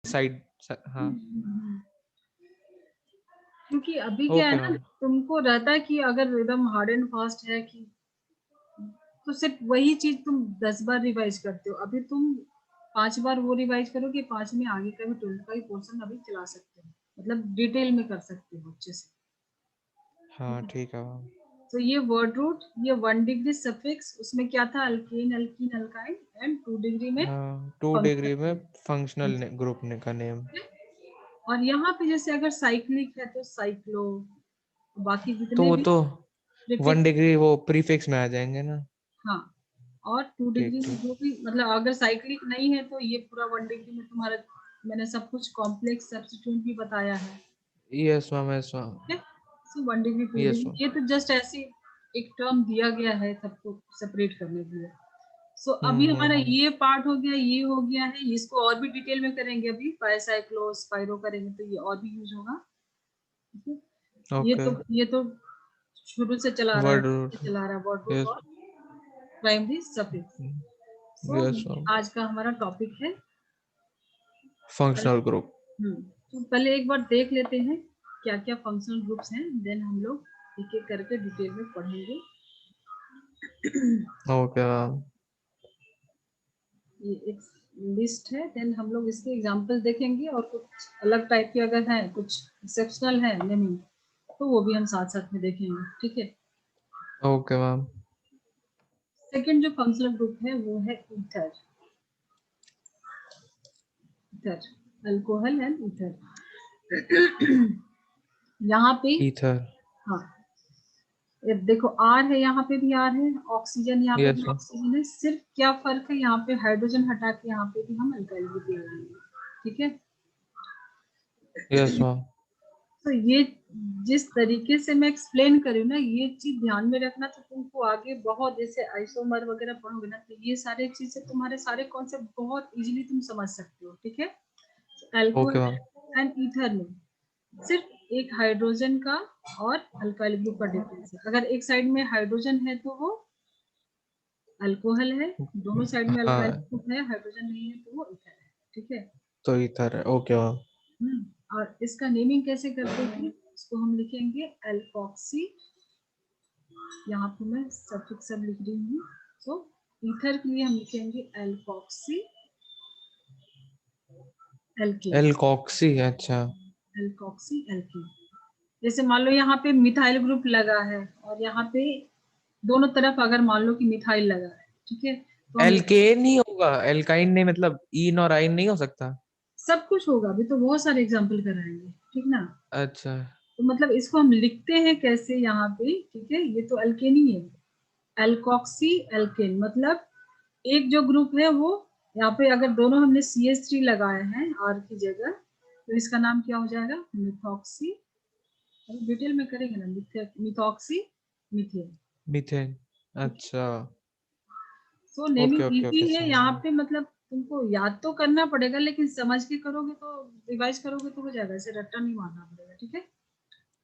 Side. हाँ क्योंकि अभी क्या है ओके ना, मैम। तुमको रहता है कि अगर एकदम हार्ड एंड फास्ट है कि तो सिर्फ वही चीज तुम 10 बार रिवाइज करते हो। अभी तुम 5 बार वो रिवाइज करो कि 5 में आगे का भी 12 का भी पोर्शन अभी चला सकते हो, मतलब डिटेल में कर सकते हो अच्छे से। हाँ ठीक है मैम। तो ये वर्ड रूट, ये 1 डिग्री सफिक्स, उसमें क्या था, alkane alkene alkyne, and 2 degree में हाँ 2 डिग्री में फंक्शनल फंक्शनल ग्रुप का नेम। ग्रुप। और यहाँ पे जैसे अगर साइक्लिक है तो साइक्लो, बाकी तो जितने वो भी तो वन प्रीफिक्स। डिग्री वो प्रीफिक्स में आ जाएंगे ना। हाँ, और 2 डिग्री ठीक में ठीक। जो भी, मतलब अगर साइक्लिक नहीं है तो ये पूरा 1 डिग्री में तुम्हारा, मैंने सब कुछ कॉम्प्लेक्स सब्स्टिट्यूट भी बताया है। Yes ma'am yes ma'am. ठीक है, so 1 degree two yes degree ma'am. ये तो जस्ट ऐसी एक टर्म दिया गया है सबको सेपरेट करने के लिए। सो अभी हमारा हम्म। ये पार्ट हो गया, ये हो गया है, इसको और भी डिटेल में करेंगे। अभी बायसाइक्लो स्पाइरो करेंगे तो ये और भी यूज होगा। ठीक है, ओके। ये तो शुरू से चला रहा है, वर्ड से रूट। चला रहा है वर्ड रूट यस। और प्राइमरी सफिक्स। सो यस ये मैम। आज का हमारा टॉपिक है। Functional group. तो पहले एक बार देख लेते हैं क्या क्या फंक्शनल ग्रुप्स हैं, देन हम लोग एक एक करके डिटेल में पढ़ेंगे। Okay ma'am. ये एक लिस्ट है, देन हम लोग इसके एग्जांपल देखेंगे, और कुछ अलग टाइप के अगर हैं, कुछ एक्सेप्शनल है नेमिंग, तो वो भी हम साथ साथ में देखेंगे। ठीक है, ओके मैम। सेकंड जो फंक्शनल ग्रुप है वो है ether. Ether, alcohol and ether. यहाँ पे, ईथर। हाँ, ये देखो आर है, यहाँ पे भी आर है, ऑक्सीजन यहाँ पे यस भी मैम। ऑक्सीजन है, सिर्फ क्या फर्क है, यहाँ पे हाइड्रोजन हटा के यहाँ पे भी हम अल्काइल ग्रुप लगाएंगे। ठीक है, यस मैम। तो ये जिस तरीके से मैं एक्सप्लेन करी ना, ये चीज ध्यान में रखना, तो तुमको आगे बहुत, जैसे आइसोमर वगैरह पढ़ोगे ना, तो ये सारे चीजें तुम्हारे सारे कॉन्सेप्ट बहुत इजीली तुम समझ सकते हो। ठीक है, okay alcohol ma'am. And ether में सिर्फ एक हाइड्रोजन का और अल्काइल ग्रुप का डिफरेंस है। अगर एक साइड में हाइड्रोजन है तो वो अल्कोहल है, दोनों साइड में अल्काइल हाँ ग्रुप है, हाइड्रोजन नहीं है तो वो ईथर है। ठीक है, तो ईथर है। Okay ma'am. और इसका नेमिंग कैसे करते हैं, इसको हम लिखेंगे एल्कोक्सी। यहाँ पे मैं सफिक्स सब लिख रही हूँ। सो ईथर के लिए हम लिखेंगे एल्कोक्सी एल्केन। एल्कॉक्सी अच्छा। एल्कोक्सी एल्केन, जैसे मान लो यहाँ पे मिथाइल ग्रुप लगा है, और यहाँ पे दोनों तरफ अगर मान लो कि मिथाइल लगा है, ठीक है, तो हम एल्केन ही होगा, एल्काइन नहीं, मतलब ईन और आइन नहीं हो सकता। सब कुछ होगा। अभी तो बहुत सारे एग्जाम्पल कराएंगे, ठीक ना। अच्छा। तो मतलब इसको हम लिखते हैं कैसे यहाँ पे, ठीक है, ये तो अल्केन ही है, एल्कोक्सी एल्केन, मतलब एक जो ग्रुप है वो, यहाँ पे अगर दोनों हमने CH3 लगाए हैं आर की जगह, तो इसका नाम क्या हो जाएगा, मिथॉक्सी। अभी डिटेल में करेंगे ना, मिथॉक्सी मीथेन। मीथेन। ठीक है, अच्छा। So okay naming okay easy okay है समझ यहाँ गया। पे, मतलब तुमको याद तो करना पड़ेगा, लेकिन समझ के करोगे तो, रिवाइज करोगे तो हो जाएगा, ऐसे रट्टा नहीं मारना पड़ेगा। ठीक है,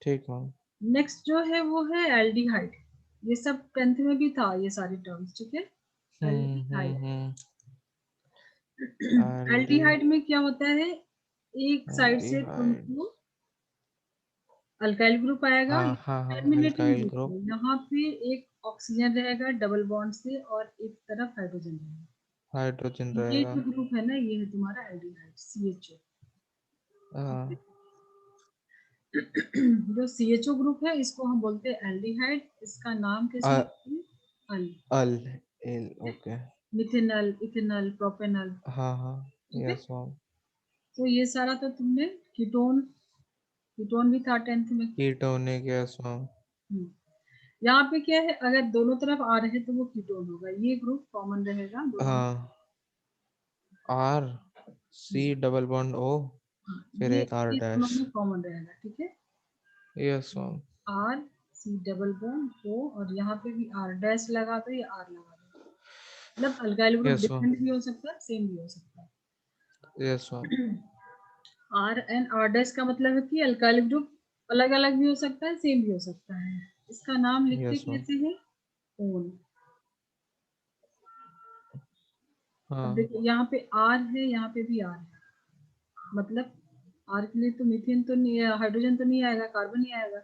ठीक मैम। नेक्स्ट जो है वो है एल्डिहाइड। ये सब 10th में भी था ये सारी टर्म्स। ठीक है, एल्डिहाइड। हम्म। एल्डी एल्डिहाइड में क्या होता है, एक साइड से एल्डिहाइड। तुमको अल्काइल ग्रुप आएगा, हाँ हाँ हाँ टर्मिनेटिंग अल्काइल ग्रुप ग्रुप। है, यहाँ पे एक ऑक्सीजन रहेगा डबल बॉन्ड से, और एक तरफ हाइड्रोजन रहेगा। हाइड्रोजन ये रहेगा। जो ग्रुप है ना, ये है तुम्हारा एल्डिहाइड, CHO। हाँ। जो CHO ग्रुप है इसको हम बोलते हैं एल्डिहाइड। इसका नाम कैसे अ- लिखते हैं, al, al L okay. Methanal, ethanal, propanal. हाँ हाँ। ठीक है, यस मैम। तो ये सारा तो तुमने, कीटोन, कीटोन भी था 10th में। Ketonic yes ma'am. हम्म, यहाँ पे क्या है, अगर दोनों तरफ आ रहे हैं तो वो कीटोन होगा, ये ग्रुप कॉमन रहेगा दोनों में। हाँ आर सी हम्म, डबल बॉन्ड ओ फिर एक आर ये दोनों डैश। में कॉमन रहेगा। ठीक है, yes ma'am. R, C double bond O, और यहाँ पे भी आर डैश लगा दो या आर लगा दो, मतलब alkyl group yes ma'am. Different भी हो सकता है, सेम भी हो सकता यस मैम। है। आर एंड आर डैश का मतलब है कि अल्काइल ग्रुप अलग अलग भी हो सकता है, सेम भी हो सकता है। इसका नाम लिखते यस मैम। कैसे हैं, ओन। अब हाँ देखो यहाँ पे आर है, यहाँ पे भी आर है, मतलब R के लिए तो मीथेन तो नहीं, हाइड्रोजन तो नहीं आएगा, कार्बन ही आएगा,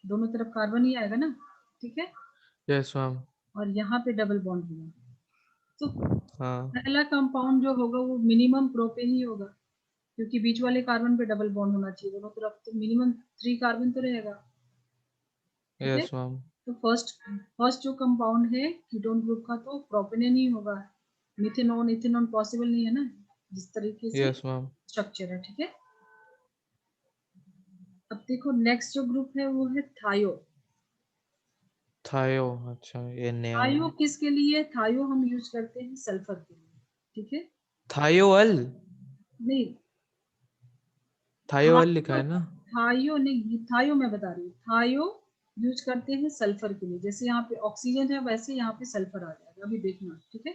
दोनों तरफ कार्बन ही आएगा ना, ठीक है। Yes ma'am. और यहाँ पे डबल बॉन्ड होगा, तो हाँ पहला कंपाउंड जो होगा वो मिनिमम प्रोपेन ही होगा, क्योंकि बीच वाले कार्बन पे डबल बॉन्ड होना चाहिए दोनों तरफ, तो मिनिमम 3 कार्बन तो रहेगा, ठीक है। Yes ma'am. तो फर्स्ट फर्स्ट जो कंपाउंड है कीटोन ग्रुप का तो प्रोपेनेन ही होगा, मिथेनॉन इथेनॉन पॉसिबल नहीं है ना, जिस तरीके से यस मैम। स्ट्रक्चर है, ठीक है। अब देखो नेक्स्ट जो ग्रुप है वो है थायो। थायो, अच्छा ये नया थायो है। किसके लिए, थायो हम यूज करते हैं सल्फर के लिए, ठीक है। थायोल, नहीं, थायोल लिखा थायो है ना। थायो नहीं, थायो मैं बता रही हूँ, थायो यूज करते हैं सल्फर के लिए, जैसे यहाँ पे ऑक्सीजन है वैसे यहाँ पे सल्फर आ जाएगा, अभी देखना, ठीक है।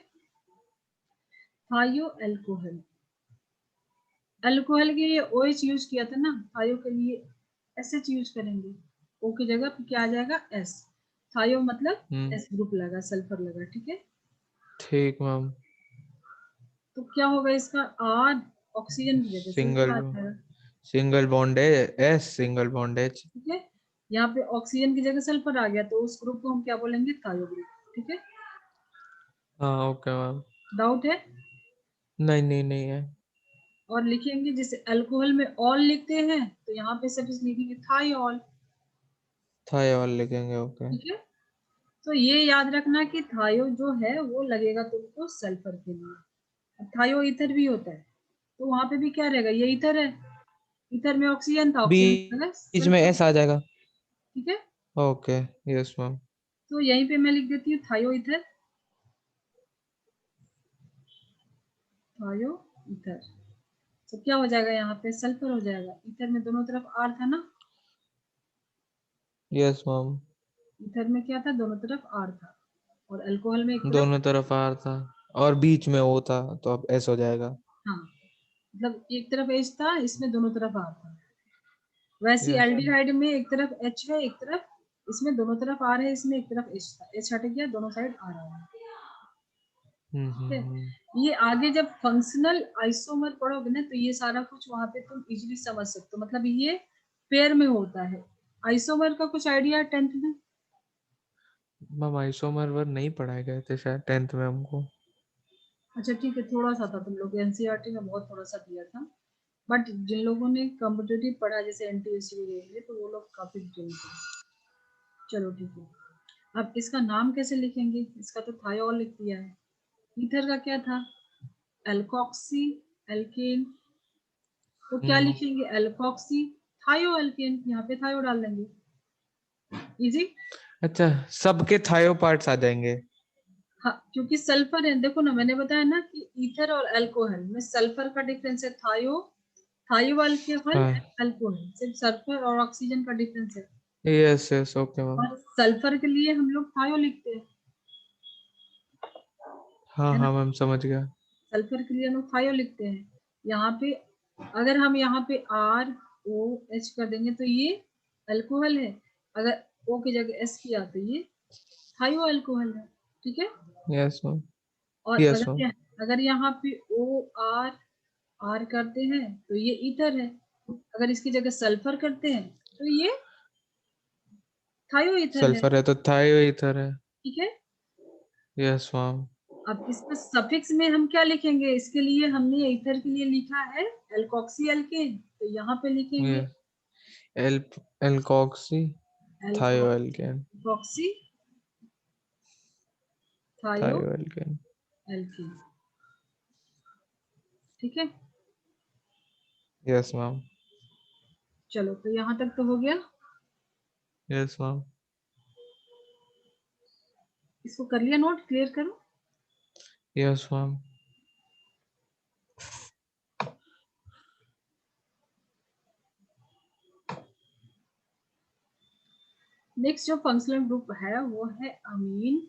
थायो एल्कोहल, अल्कोहल के लिए OH यूज किया था ना, थायो के लिए SH यूज करेंगे, O की जगह पे क्या आ जाएगा S, थायो मतलब हम्म। S ग्रुप लगा, सल्फर लगा, ठीक है। ठीक मैम। तो क्या होगा इसका, R ऑक्सीजन की जगह सल्फर सिंगल, आ जाएगा, सिंगल बॉन्ड है एस, सिंगल बॉन्ड एच। ठीक है। यहाँ पे ऑक्सीजन की जगह सल्फर आ गया, तो उस ग्रुप को हम क्या बोलेंगे, थायो ग्रुप, ठीक है। हाँ ओके मैम। डाउट है? नहीं नहीं नहीं है। और लिखेंगे जैसे अल्कोहल में ऑल लिखते हैं, तो यहाँ पे सब लिखेंगे थायोल, थायोल लिखेंगे, ओके। ठीक है। तो ये याद रखना कि थायो जो है वो लगेगा तुमको सल्फर के लिए। अब थायो ईथर भी होता है, तो वहां पे भी क्या रहेगा, ये ईथर है, ईथर में ऑक्सीजन था, ऑक्सीजन की जगह बीच में सल्फर, एस आ जाएगा। ठीक है। ओके। Yes ma'am. तो यहीं पे मैं लिख देती हूँ थायो ईथर, थायो ईथर। तो क्या हो जाएगा, यहाँ पे सल्फर हो जाएगा, ईथर में दोनों तरफ R था ना, यस मैम। ईथर में क्या था, दोनों तरफ R था, और अल्कोहल में एक तरफ, दोनों तरफ आर था और बीच में ओ था, तो अब एस हो जाएगा। हाँ, मतलब एक तरफ H था, इसमें दोनों तरफ R था। वैसे यस मैम। एल्डिहाइड में एक तरफ H है, एक तरफ, इसमें दोनों तरफ R है, इसमें एक तरफ H था, H हट गया, दोनों साइड R आ रहा है, ठीक है। हम्म। ये आगे जब फंक्शनल आइसोमर पढ़ोगे ना, तो ये सारा कुछ वहां पे तुम इजीली समझ सकते हो, मतलब ये पेयर में होता है। आइसोमर का कुछ आइडिया 10th में? मैम आइसोमर वर नहीं पढ़ाए गए थे शायद 10th में हमको। अच्छा ठीक है, थोड़ा सा था तुम लोग एनसीईआरटी में, बहुत थोड़ा सा दिया था, बट जिन लोगों ने कॉम्पिटिटिव पढ़ा जैसे एनटीएससी वगैरह, तो वो लोग काफी डिटेल में। चलो ठीक है। अब इसका नाम कैसे लिखेंगे, इसका तो थायोल लिख दिया है, ईथर का क्या था, एल्कोक्सी एल्केन, तो क्या हम्म। लिखेंगे, एल्कोक्सी थायो एल्केन, यहाँ पे थायो डाल देंगे, इजी। अच्छा, सबके थायो पार्ट्स आ जाएंगे। हाँ, क्योंकि सल्फर है, देखो ना मैंने बताया ना कि ईथर और अल्कोहल में सल्फर का डिफरेंस है, थायो थायो अल्कोहल, हाँ। अल्कोहल सिर्फ सल्फर और ऑक्सीजन का डिफरेंस है, यस यस ओके मैम। और सल्फर के लिए हम लोग थायो लिखते हैं, हाँ है ना, हाँ मैम समझ गया। सल्फर के लिए हम लोग थायो लिखते हैं। यहाँ पे अगर हम यहाँ पे ROH कर देंगे तो ये अल्कोहल है, अगर O की जगह S किया तो ये थायो अल्कोहल है, ठीक है। Yes ma'am. और यस मैम। अगर यहाँ पे OR R करते हैं तो ये ईथर है, अगर इसकी जगह सल्फर करते हैं तो ये थायो ईथर है, सल्फर है तो थायो ईथर है। ठीक है। Yes ma'am. अब इसका सफिक्स में हम क्या लिखेंगे, इसके लिए हमने ईथर के लिए लिखा है एल्कोक्सी एल्केन, तो यहाँ पे ये लिखेंगे एल एल्कोक्सी थायो एल्केन। एल्कोक्सी थायो थायो एल्केन। एल्केन, ठीक है। Yes ma'am. चलो तो यहाँ तक तो हो गया, यस मैम। इसको कर लिया नोट, क्लियर करो। Yes ma'am. नेक्स्ट जो फंक्शनल ग्रुप है वो है अमीन।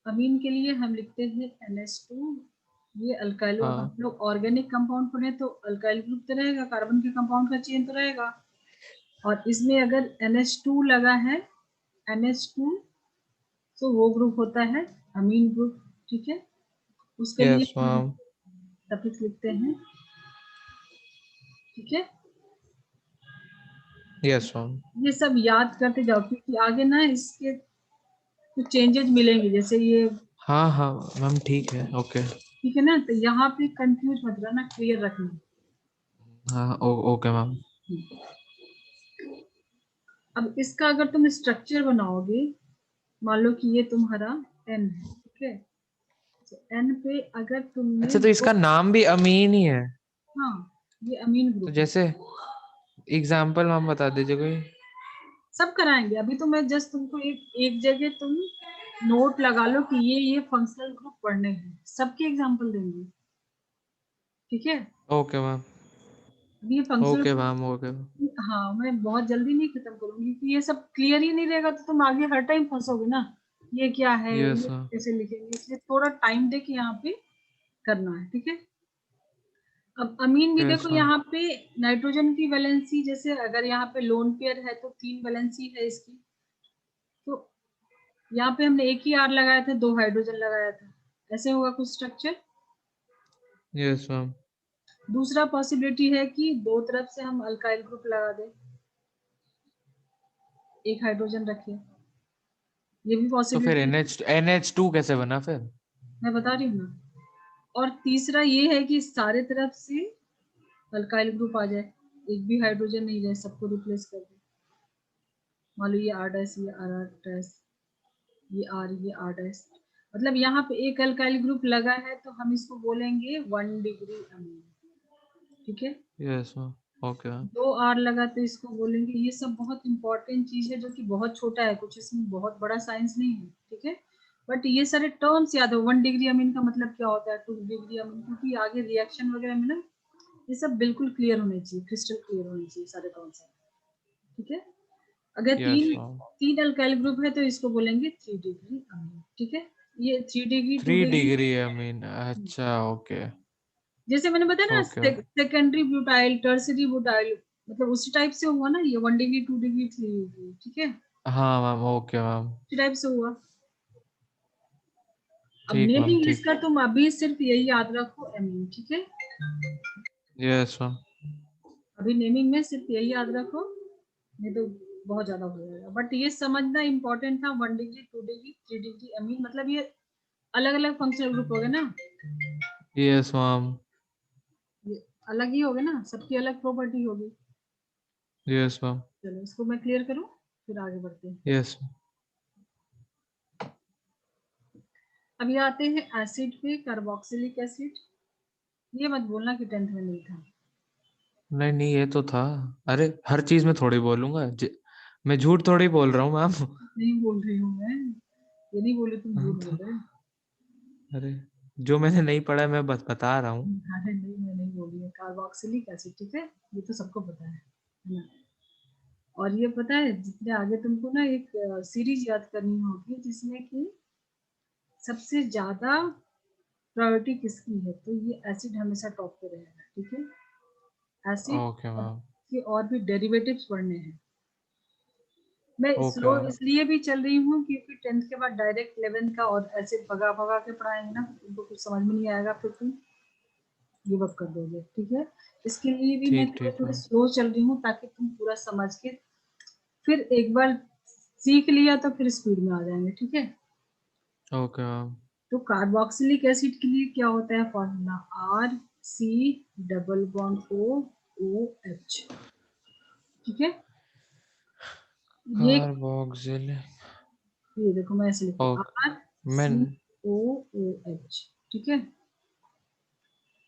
अमीन के लिए हम लिखते हैं NH2, ये अल्काइलो, हम हाँ। लोग ऑर्गेनिक कंपाउंड पढ़े तो अल्काइल ग्रुप तो रहेगा, कार्बन के कंपाउंड का चेन तो रहेगा, और इसमें अगर NH2 लगा है, NH2, तो वो ग्रुप होता है अमीन ग्रुप, ठीक है। उसके लिए यस मैम। सफिक्स लिखते हैं, ठीक है। Yes ma'am. ये सब याद करते जाओ, क्योंकि आगे ना इसके कुछ चेंजेस मिलेंगे, जैसे ये, हाँ हाँ मैम ठीक है, ओके। ठीक है ना। तो यहाँ पे कंफ्यूज मत रहना, क्लियर रखना। हाँ ओके मैम। अब इसका अगर तुम स्ट्रक्चर बनाओगे, मान लो कि ये तुम्हारा एन है, ठीक है। तो एन पे अगर तुमने अच्छा, तो दो, इसका नाम भी अमीन ही है? हाँ, ये अमीन तो ग्रुप है। जैसे एग्जाम्पल मैम बता दीजिए कोई। सब कराएंगे, अभी तो मैं जस्ट तुमको एक एक जगह तुम नोट लगा लो कि ये फंक्शनल ग्रुप पढ़ने हैं, सबके एग्जांपल देंगे, ठीक है। Okay ma'am. अभी ये functional okay group, ma'am okay. हाँ, मैं बहुत जल्दी नहीं खत्म करूंगी, क्योंकि ये सब क्लियर ही नहीं रहेगा तो तुम आगे हर टाइम फंसोगे ना, ये क्या है, यस ये मैम। कैसे लिखेंगे, इसलिए थोड़ा टाइम दे के यहाँ पे करना है, ठीक है। अब अमीन भी यस देखो, मैम। यहाँ पे नाइट्रोजन की वैलेंसी, जैसे अगर यहाँ पे लोन पेयर है तो 3 वैलेंसी है इसकी, तो यहाँ पे हमने एक ही आर लगाया था, 2 हाइड्रोजन लगाया था, ऐसे होगा कुछ स्ट्रक्चर। Yes ma'am. दूसरा पॉसिबिलिटी है कि दो तरफ से हम अल्काइल ग्रुप लगा दें, एक हाइड्रोजन रखें, ये भी तो फिर पॉसिबिलिटी NH2 कैसे बना फिर? मैं बता रही हूँ ना। और तीसरा ये है कि सारे तरफ से अल्काइल ग्रुप आ जाए, एक भी हाइड्रोजन नहीं रहे, सबको रिप्लेस कर दे। मान लो ये आर डैश, ये आर डैश, ये आर डैश, मतलब यहाँ पे एक अल्काइल ग्रुप लगा है तो हम इसको बोलेंगे 1 डिग्री अमीन, ठीक है। Yes ma'am. Okay ma'am. 2 R लगा तो इसको बोलेंगे, ये सब बहुत इंपॉर्टेंट चीज है जो कि बहुत छोटा है, कुछ इसमें बहुत बड़ा साइंस नहीं है, ठीक है। बट ये सारे टर्म्स याद हो, 1 डिग्री अमीन का मतलब क्या होता है, 2 डिग्री अमीन, क्योंकि आगे रिएक्शन वगैरह में ना ये सब बिल्कुल क्लियर होने चाहिए, क्रिस्टल क्लियर होने चाहिए सारे कॉन्सेप्ट, ठीक है। अगर यस तीन मैम। तीन अल्काइल ग्रुप है तो इसको बोलेंगे 3 डिग्री अमीन, ठीक है। ये 3 degree, 2 three degree, degree I mean, अच्छा ओके। जैसे मैंने बताया ना, okay. Secondary butyl, tertiary butyl, मतलब उसी टाइप से हुआ ना, ये 1 डिग्री, 2 डिग्री, 3 डिग्री, ठीक है, हाँ मैम ओके मैम। उसी टाइप से हुआ। अब ठीक मैम नेमिंग ठीक। इसका तुम अभी सिर्फ यही याद रखो, एमीन, ठीक है। Yes ma'am. अभी नेमिंग में सिर्फ यही याद रखो, नहीं तो बहुत ज्यादा हो जाएगा। बट ये समझना इंपॉर्टेंट था, 1 डिग्री, 2 डिग्री, 3 डिग्री अमीन, मतलब ये अलग अलग फंक्शनल ग्रुप हो गए ना, यस मैम। ये अलग ही हो गए ना, सबकी अलग प्रॉपर्टी होगी। Yes ma'am. चलो इसको मैं क्लियर करूं, फिर आगे बढ़ते हैं। यस। अभी आते हैं एसिड पे, कार्बोक्सिलिक एसिड। ये मत बोलना कि 10th में नहीं था। नहीं नहीं, ये तो था। अरे हर चीज में थोड़ी बोलूंगा मैं झूठ थोड़ी बोल रहा हूँ मैम। नहीं बोल रही हूँ मैं, ये नहीं बोले तुम झूठ बोल तो रहे। अरे जो मैंने नहीं पढ़ा है मैं बस बता रहा हूँ। अरे नहीं, मैं नहीं बोल रही है, कार्बोक्सिलिक एसिड, ठीक है, ये तो सबको पता है ना। और ये पता है, जितने आगे तुमको ना एक सीरीज याद करनी होगी जिसमें कि सबसे ज्यादा प्रायोरिटी किसकी है, तो ये एसिड हमेशा टॉप पे रहेगा, ठीक है। Acid okay ma'am. के और भी डेरिवेटिव्स पढ़ने हैं। मैं ओके स्लो मैम। इसलिए भी चल रही हूँ क्योंकि 10th के बाद डायरेक्ट 11th का और एसिड भगा भगा के पढ़ाएंगे ना, तुमको कुछ समझ में नहीं आएगा, फिर तुम गिव अप कर दोगे, ठीक है। इसके लिए भी मैं ठीक थोड़े ठीक थोड़े मैम। स्लो चल रही हूँ, ताकि तुम पूरा समझ के फिर एक बार सीख लिया तो फिर स्पीड में आ जाएंगे, ठीक है। Okay ma'am. तो कार्बोक्सिलिक एसिड के लिए क्या होता है formula, R C double bond O O H, ठीक है। ये कार्बोक्सिल। ये देखो मैं ऐसे लिखू, ओके आर मैं। सी ओ ओ एच, ठीक है।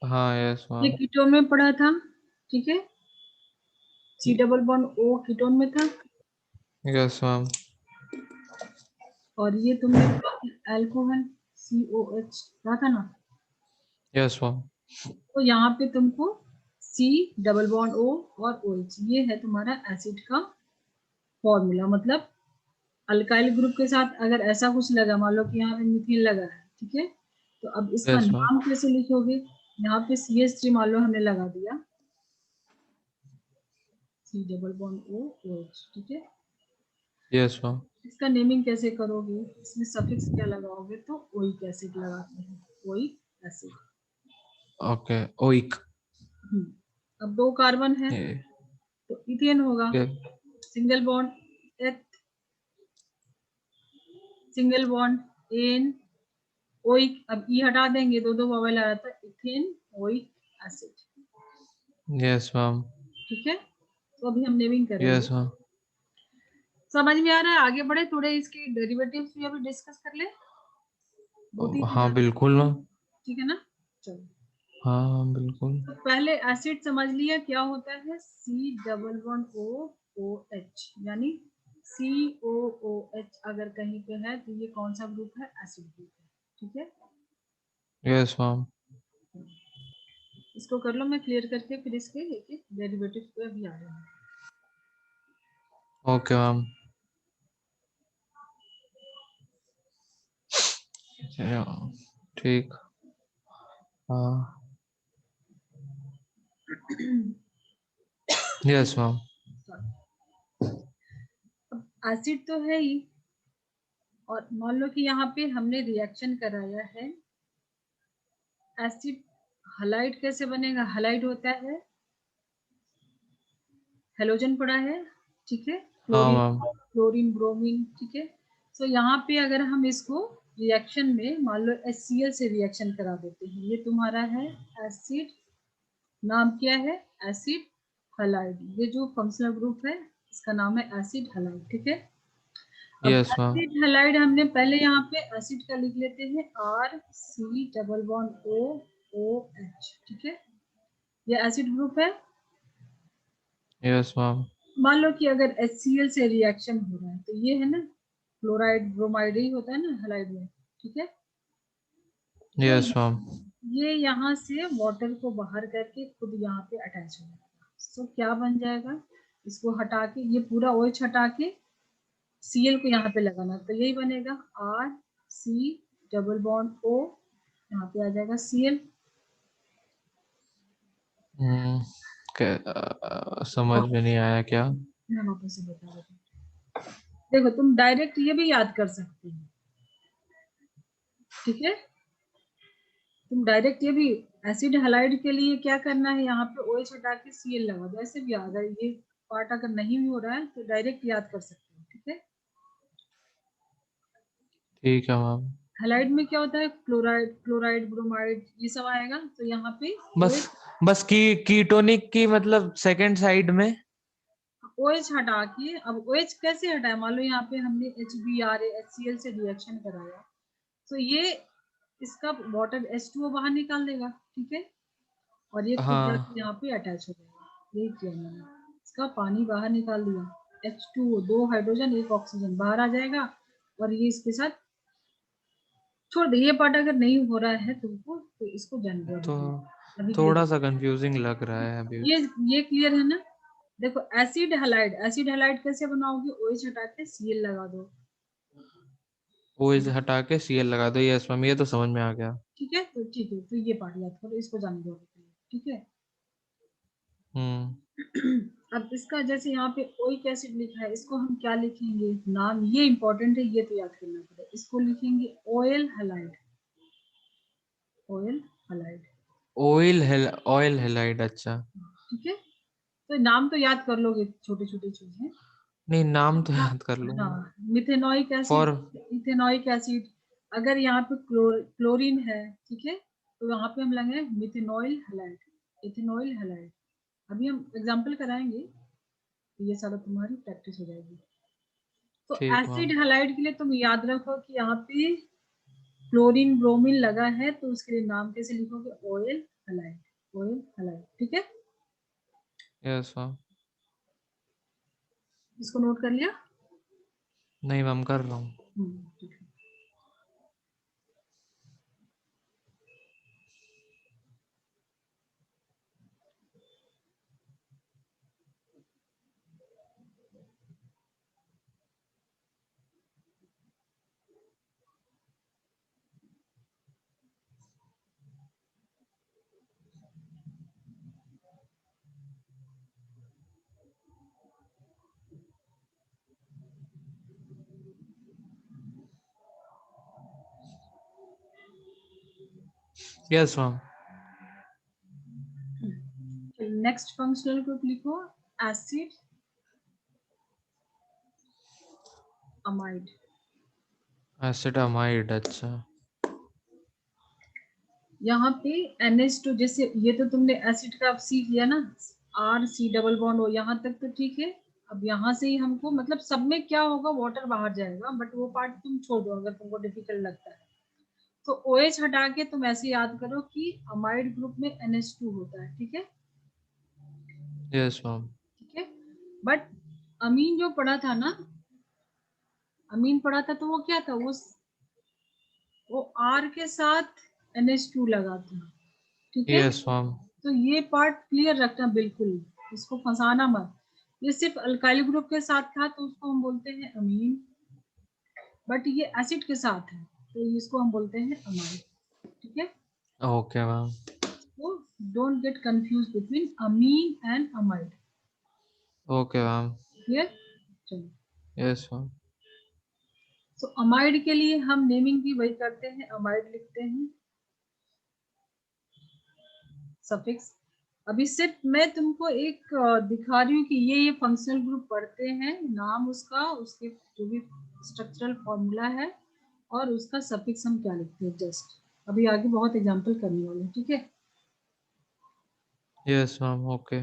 हाँ यस ये मैम। कीटोन में पढ़ा था, ठीक है। C double bond O ketone में था, यस मैम। और ये तुमने अल्कोहल सी ओ एच पढ़ा था ना। Yes ma'am. तो यहाँ पे तुमको सी डबल बॉन्ड ओ और ओ एच, ये है तुम्हारा एसिड का फॉर्मूला। मतलब अल्काइल ग्रुप के साथ अगर ऐसा कुछ लगा, मान लो कि यहाँ पे मीथेन लगा है, ठीक है, तो अब इसका यस मैम। नाम कैसे लिखोगे, यहाँ पे सी एच थ्री मान लो हमने लगा दिया, C double bond O O H, ठीक है। Yes ma'am. इसका नेमिंग कैसे करोगे, इसमें सफिक्स क्या लगाओगे, तो ओइक एसिड लगाते हैं, ओइक एसिड। Okay, oic. अब 2 कार्बन है ये तो इथेन होगा। ये सिंगल बॉन्ड एथ, सिंगल बॉन्ड एन, ओइक। अब ई हटा देंगे, दो वॉवेल आ रहा था, ethane oic acid. Yes ma'am, ठीक है, तो अभी हम नेमिंग करेंगे। Yes ma'am. समझ में आ रहा है? आगे बढ़े, थोड़े इसके डेरिवेटिव्स भी अभी डिस्कस कर ले, 2-3 है हाँ ज्यादा। बिल्कुल मैम, ठीक है ना? चलो, हाँ बिल्कुल। तो पहले एसिड समझ लिया क्या होता है, सी डबल वन ओ ओ एच, यानी सी ओ ओ एच अगर कहीं पे है तो ये कौन सा ग्रुप है, एसिड ग्रुप है। ठीक है, यस मैम। इसको कर लो, मैं क्लियर करके फिर इसके एक एक डेरिवेटिव पे अभी आ रहे हैं। Okay ma'am. ठीक। हाँ, यस मैम। अब एसिड तो है ही, और मान लो कि यहाँ पे हमने रिएक्शन कराया है, एसिड हलाइड कैसे बनेगा, हलाइड होता है, हेलोजन पड़ा है, ठीक है, हाँ क्लोरीन, मैम। क्लोरीन ब्रोमीन, ठीक है। तो यहाँ पे अगर हम इसको रिएक्शन में मान लो HCl से रिएक्शन करा देते हैं, ये तुम्हारा है एसिड, नाम क्या है, एसिड हलाइड। ये जो फंक्शनल ग्रुप है इसका नाम है एसिड हलाइड। ठीक है, अब यस मैम। एसिड हलाइड हमने पहले यहाँ पे एसिड का लिख लेते हैं, R C double bond O O H. ठीक है, ये एसिड ग्रुप है। Yes ma'am. मान लो कि अगर HCl से रिएक्शन हो रहा है तो ये है ना, क्लोराइड ब्रोमाइड ही होता है ना हलाइड में। ठीक है, तो यस मैम। ये यहाँ से वाटर को बाहर करके खुद यहाँ पे अटैच हो जाएगा। तो क्या बन जाएगा, इसको हटा के, ये पूरा OH हटा के Cl को यहाँ पे लगाना, तो यही बनेगा R C double bond O, यहाँ पे आ जाएगा Cl। समझ में नहीं आया क्या? मैं वापस से बता देती हूँ। देखो, तुम डायरेक्ट ये भी याद कर सकते हो। ठीक है, तुम डायरेक्ट ये भी, एसिड हलाइड के लिए क्या करना है, यहाँ पे OH हटा के Cl लगा दो, ऐसे भी अगर ये पार्ट अगर नहीं भी हो रहा है तो डायरेक्ट याद कर सकते हो। ठीक है, ठीक है मैम। हलाइड में क्या होता है, क्लोराइड, क्लोराइड ब्रोमाइड ये सब आएगा, तो यहाँ पे बस OH, बस कीटोनिक की मतलब सेकंड साइड में। OH हटा के, अब OH कैसे हटाए, मान लो यहाँ पे हमने HBr HCl से रिएक्शन कराया, तो ये इसका वाटर H2O बाहर निकाल देगा। ठीक है, और ये खुद जाके हाँ यहाँ पे अटैच हो जाएगा। यही किया मैंने, इसका पानी बाहर निकाल दिया, H2O, 2 हाइड्रोजन 1 ऑक्सीजन बाहर आ जाएगा, और ये इसके साथ छोड़ दे। ये पार्ट अगर नहीं हो रहा है तुमको तो इसको जान दो, तो अभी अभी थोड़ा क्लियर। सा कंफ्यूजिंग लग रहा है अभी। ये क्लियर है ना? देखो, एसिड हलाइड, एसिड हलाइड कैसे बनाओगे, OH हटा के Cl लगा दो। वो इसे हटा के Cl लगा दो, यस मैम, ये तो समझ में आ गया। ठीक है, तो ठीक है, तो ये पार्ट याद करो, इसको जान दो। ठीक है, हम्म। अब इसका जैसे यहाँ पे ओइक एसिड लिखा है, इसको हम क्या लिखेंगे, नाम ये इंपॉर्टेंट है, ये तो याद करना पड़ेगा। इसको लिखेंगे oil halide, oil halide. Oil halide, अच्छा। ठीक है, तो नाम तो याद कर लोगे, छोटे छोटे चीजें। नहीं, नाम तो हाँ, याद कर लूंगा। हाँ, methanoic acid, for ethanoic acid. अगर यहाँ पे क्लोरीन है, ठीक है, तो यहाँ पे हम लगाए मिथेनॉइल हलाइड, इथेनॉइल हलाइड। अभी हम एग्जांपल कराएंगे, तो ये सारा तुम्हारी प्रैक्टिस हो जाएगी। तो ठीक एसिड मैम। हलाइड के लिए तुम याद रखो कि यहाँ पे क्लोरीन ब्रोमीन लगा है, तो उसके लिए नाम कैसे लिखोगे, ऑयल हलाइड, ऑयल हलाइड। ठीक है, यस मैम। इसको नोट कर लिया। नहीं मैम, कर रहा हूँ। ठीक है। Yes ma'am. Next functional group लिखो, एसिड अमाइड। एसिटामाइड, अच्छा। यहाँ पे NH2, जैसे ये तो तुमने एसिड का सी किया ना, R C डबल बॉन्ड हो, यहाँ तक तो ठीक है। अब यहाँ से ही हमको मतलब सब में क्या होगा, वाटर बाहर जाएगा, बट वो पार्ट तुम छोड़ दो अगर तुमको डिफिकल्ट लगता है। तो OH हटा के तुम ऐसे याद करो कि अमाइड ग्रुप में NH2 होता है, ठीक है। Yes ma'am. ठीक है, बट अमीन जो पढ़ा था ना, अमीन पढ़ा था तो वो क्या था, वो R के साथ NH2 लगा था, ठीक है। Yes ma'am. तो ये पार्ट क्लियर रखना बिल्कुल, इसको फंसाना मत। ये सिर्फ अल्काइल ग्रुप के साथ था तो उसको हम बोलते हैं अमीन, बट ये एसिड के साथ है तो इसको हम बोलते हैं अमाइड, ठीक है। Okay ma'am. तो don't get confuse between amine and amide, okay ma'am. Clear. चलो, यस मैम। तो अमाइड के लिए हम नेमिंग भी वही करते हैं, अमाइड लिखते हैं, सफिक्स। अभी सिर्फ मैं तुमको एक दिखा रही हूँ कि ये फंक्शनल ग्रुप पढ़ते हैं, नाम उसका, उसके जो भी स्ट्रक्चरल फॉर्मूला है और उसका सफिक्स हम क्या लिखते हैं, जस्ट अभी आगे बहुत एग्जांपल करने वाले हैं, ठीक है। Yes ma'am. ओके।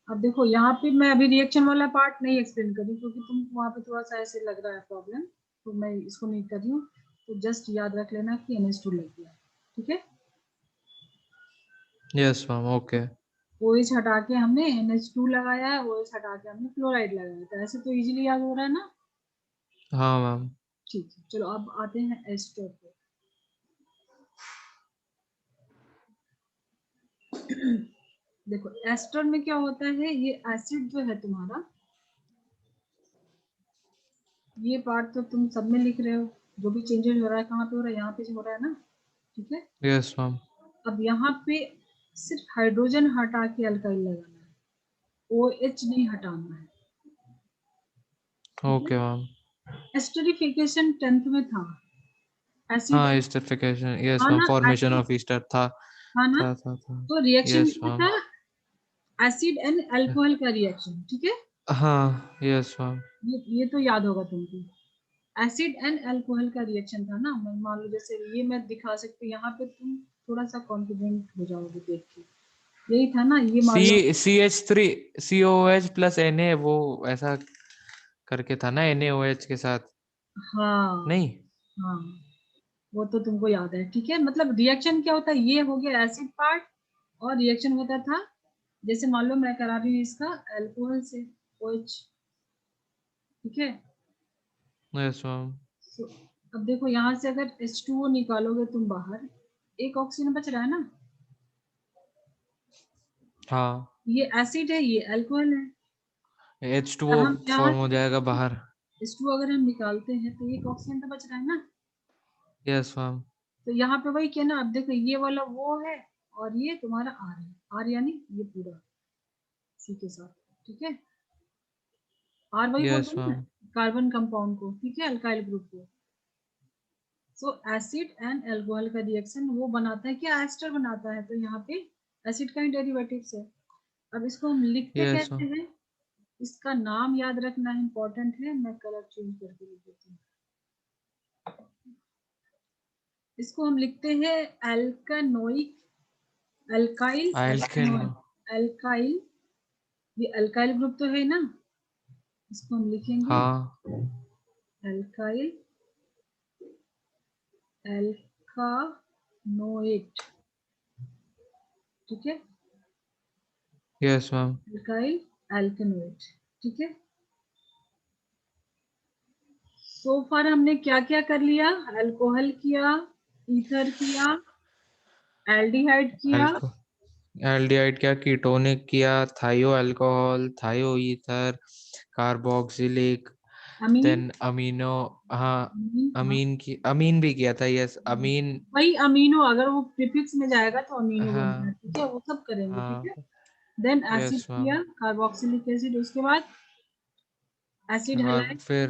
अब देखो यहाँ पे मैं अभी रिएक्शन वाला पार्ट नहीं एक्सप्लेन कर रही क्योंकि तुम वहाँ पे थोड़ा सा ऐसे लग रहा है प्रॉब्लम, तो मैं इसको नहीं कर रही हूँ। तो जस्ट याद रख लेना कि NH2 लग गया, ठीक है। Yes ma'am. ओके। OH हटा के हमने NH2 लगाया है, OH हटा के हमने क्लोराइड लगाया था, ऐसे तो इजीली याद हो रहा है ना। हाँ मैम। ठीक है, चलो अब आते हैं एस्टर पे। देखो एस्टर में क्या होता है, ये एसिड जो है तुम्हारा, ये पार्ट तो तुम सब में लिख रहे हो, जो भी चेंजेस हो रहा है कहाँ पे हो रहा है, यहाँ पे हो रहा है ना, ठीक है। Yes ma'am. अब यहाँ पे सिर्फ हाइड्रोजन हटा के अल्काइल लगाना है, OH नहीं हटाना है, ठीक है। Okay ma'am. एस्टरिफिकेशन 10th में था, एसिड, हाँ, एस्टरिफिकेशन, यस हाँ मैम, ना, फॉर्मेशन एसिड ऑफ ईस्टर था। था ना। था। तो रिएक्शन यस क्या मैम। था, एसिड एंड अल्कोहल का रिएक्शन, ठीक है। हाँ, यस मैम। ये तो याद होगा तुमको, एसिड एंड अल्कोहल का रिएक्शन था ना। मान लो जैसे ये मैं दिखा सकती हूँ, यहाँ पे तुम थोड़ा सा कॉन्फिडेंट हो जाओगे देख के, यही था ना, ये मान लो। CH3 COOH प्लस Na, वो ऐसा करके था ना, NaOH के साथ। हाँ नहीं। हाँ, वो तो तुमको याद है, ठीक है। मतलब रिएक्शन क्या होता है, ये हो गया एसिड पार्ट, और रिएक्शन होता था, जैसे मान लो मैं करा रही हूँ इसका अल्कोहल से OH, ठीक है। Yes ma'am. So, अब देखो यहाँ से अगर H2O निकालोगे तुम बाहर, एक ऑक्सीजन बच रहा है ना, हाँ, ये एसिड है ये अल्कोहल है। H2O और हम यहाँ फॉर्म हो जाएगा बाहर। H2 अगर हम निकालते हैं तो एक ऑक्सीजन तो बच रहा है ना। Yes ma'am. तो यहाँ पे वही क्या ना, अब देखो ये वाला वो है और ये तुम्हारा R है, R यानी ये पूरा C के साथ, ठीक है। R वही बोलते यस हैं ना मैम। कार्बन कंपाउंड को, ठीक है, अल्काइल ग्रुप को। सो एसिड एंड अल्कोहल का रिएक्शन वो बनाता है क्या, एस्टर बनाता है। तो यहाँ पे एसिड का ही डेरिवेटिव है। अब इसको हम लिखते यस कैसे मैम। हैं, इसका नाम याद रखना इम्पोर्टेंट है, मैं कलर चेंज करके लिख देती हूँ। इसको हम लिखते हैं एल्कानोइक, अल्काइल एल्केनो। एल्कानोइक, अल्काइल, ये अल्काइल ग्रुप तो है ना, इसको हम लिखेंगे हाँ। अल्काइल एल्कानोएट, ठीक है, यस मैम। अल्काइल एल्कानोएट, ठीक है। सो फार हमने क्या क्या कर लिया, अल्कोहल किया, ईथर किया, एल्डिहाइड किया, एल्को एल्डिहाइड किया, कीटोनिक किया, थायो अल्कोहल, थायो ईथर, कार्बोक्सिलिक, अमीन, देन अमीनो। हाँ, अमीन, हाँ। अमीन भी किया था, यस अमीन। वही अमीनो, अगर वो प्रीफिक्स में जाएगा तो अमीनो बनता है, हाँ। ठीक है, वो सब करेंगे, ठीक है। हाँ। Then acid yes ma'am. किया, कार्बोक्सिलिक एसिड, उसके बाद एसिड और हैलाइड, फिर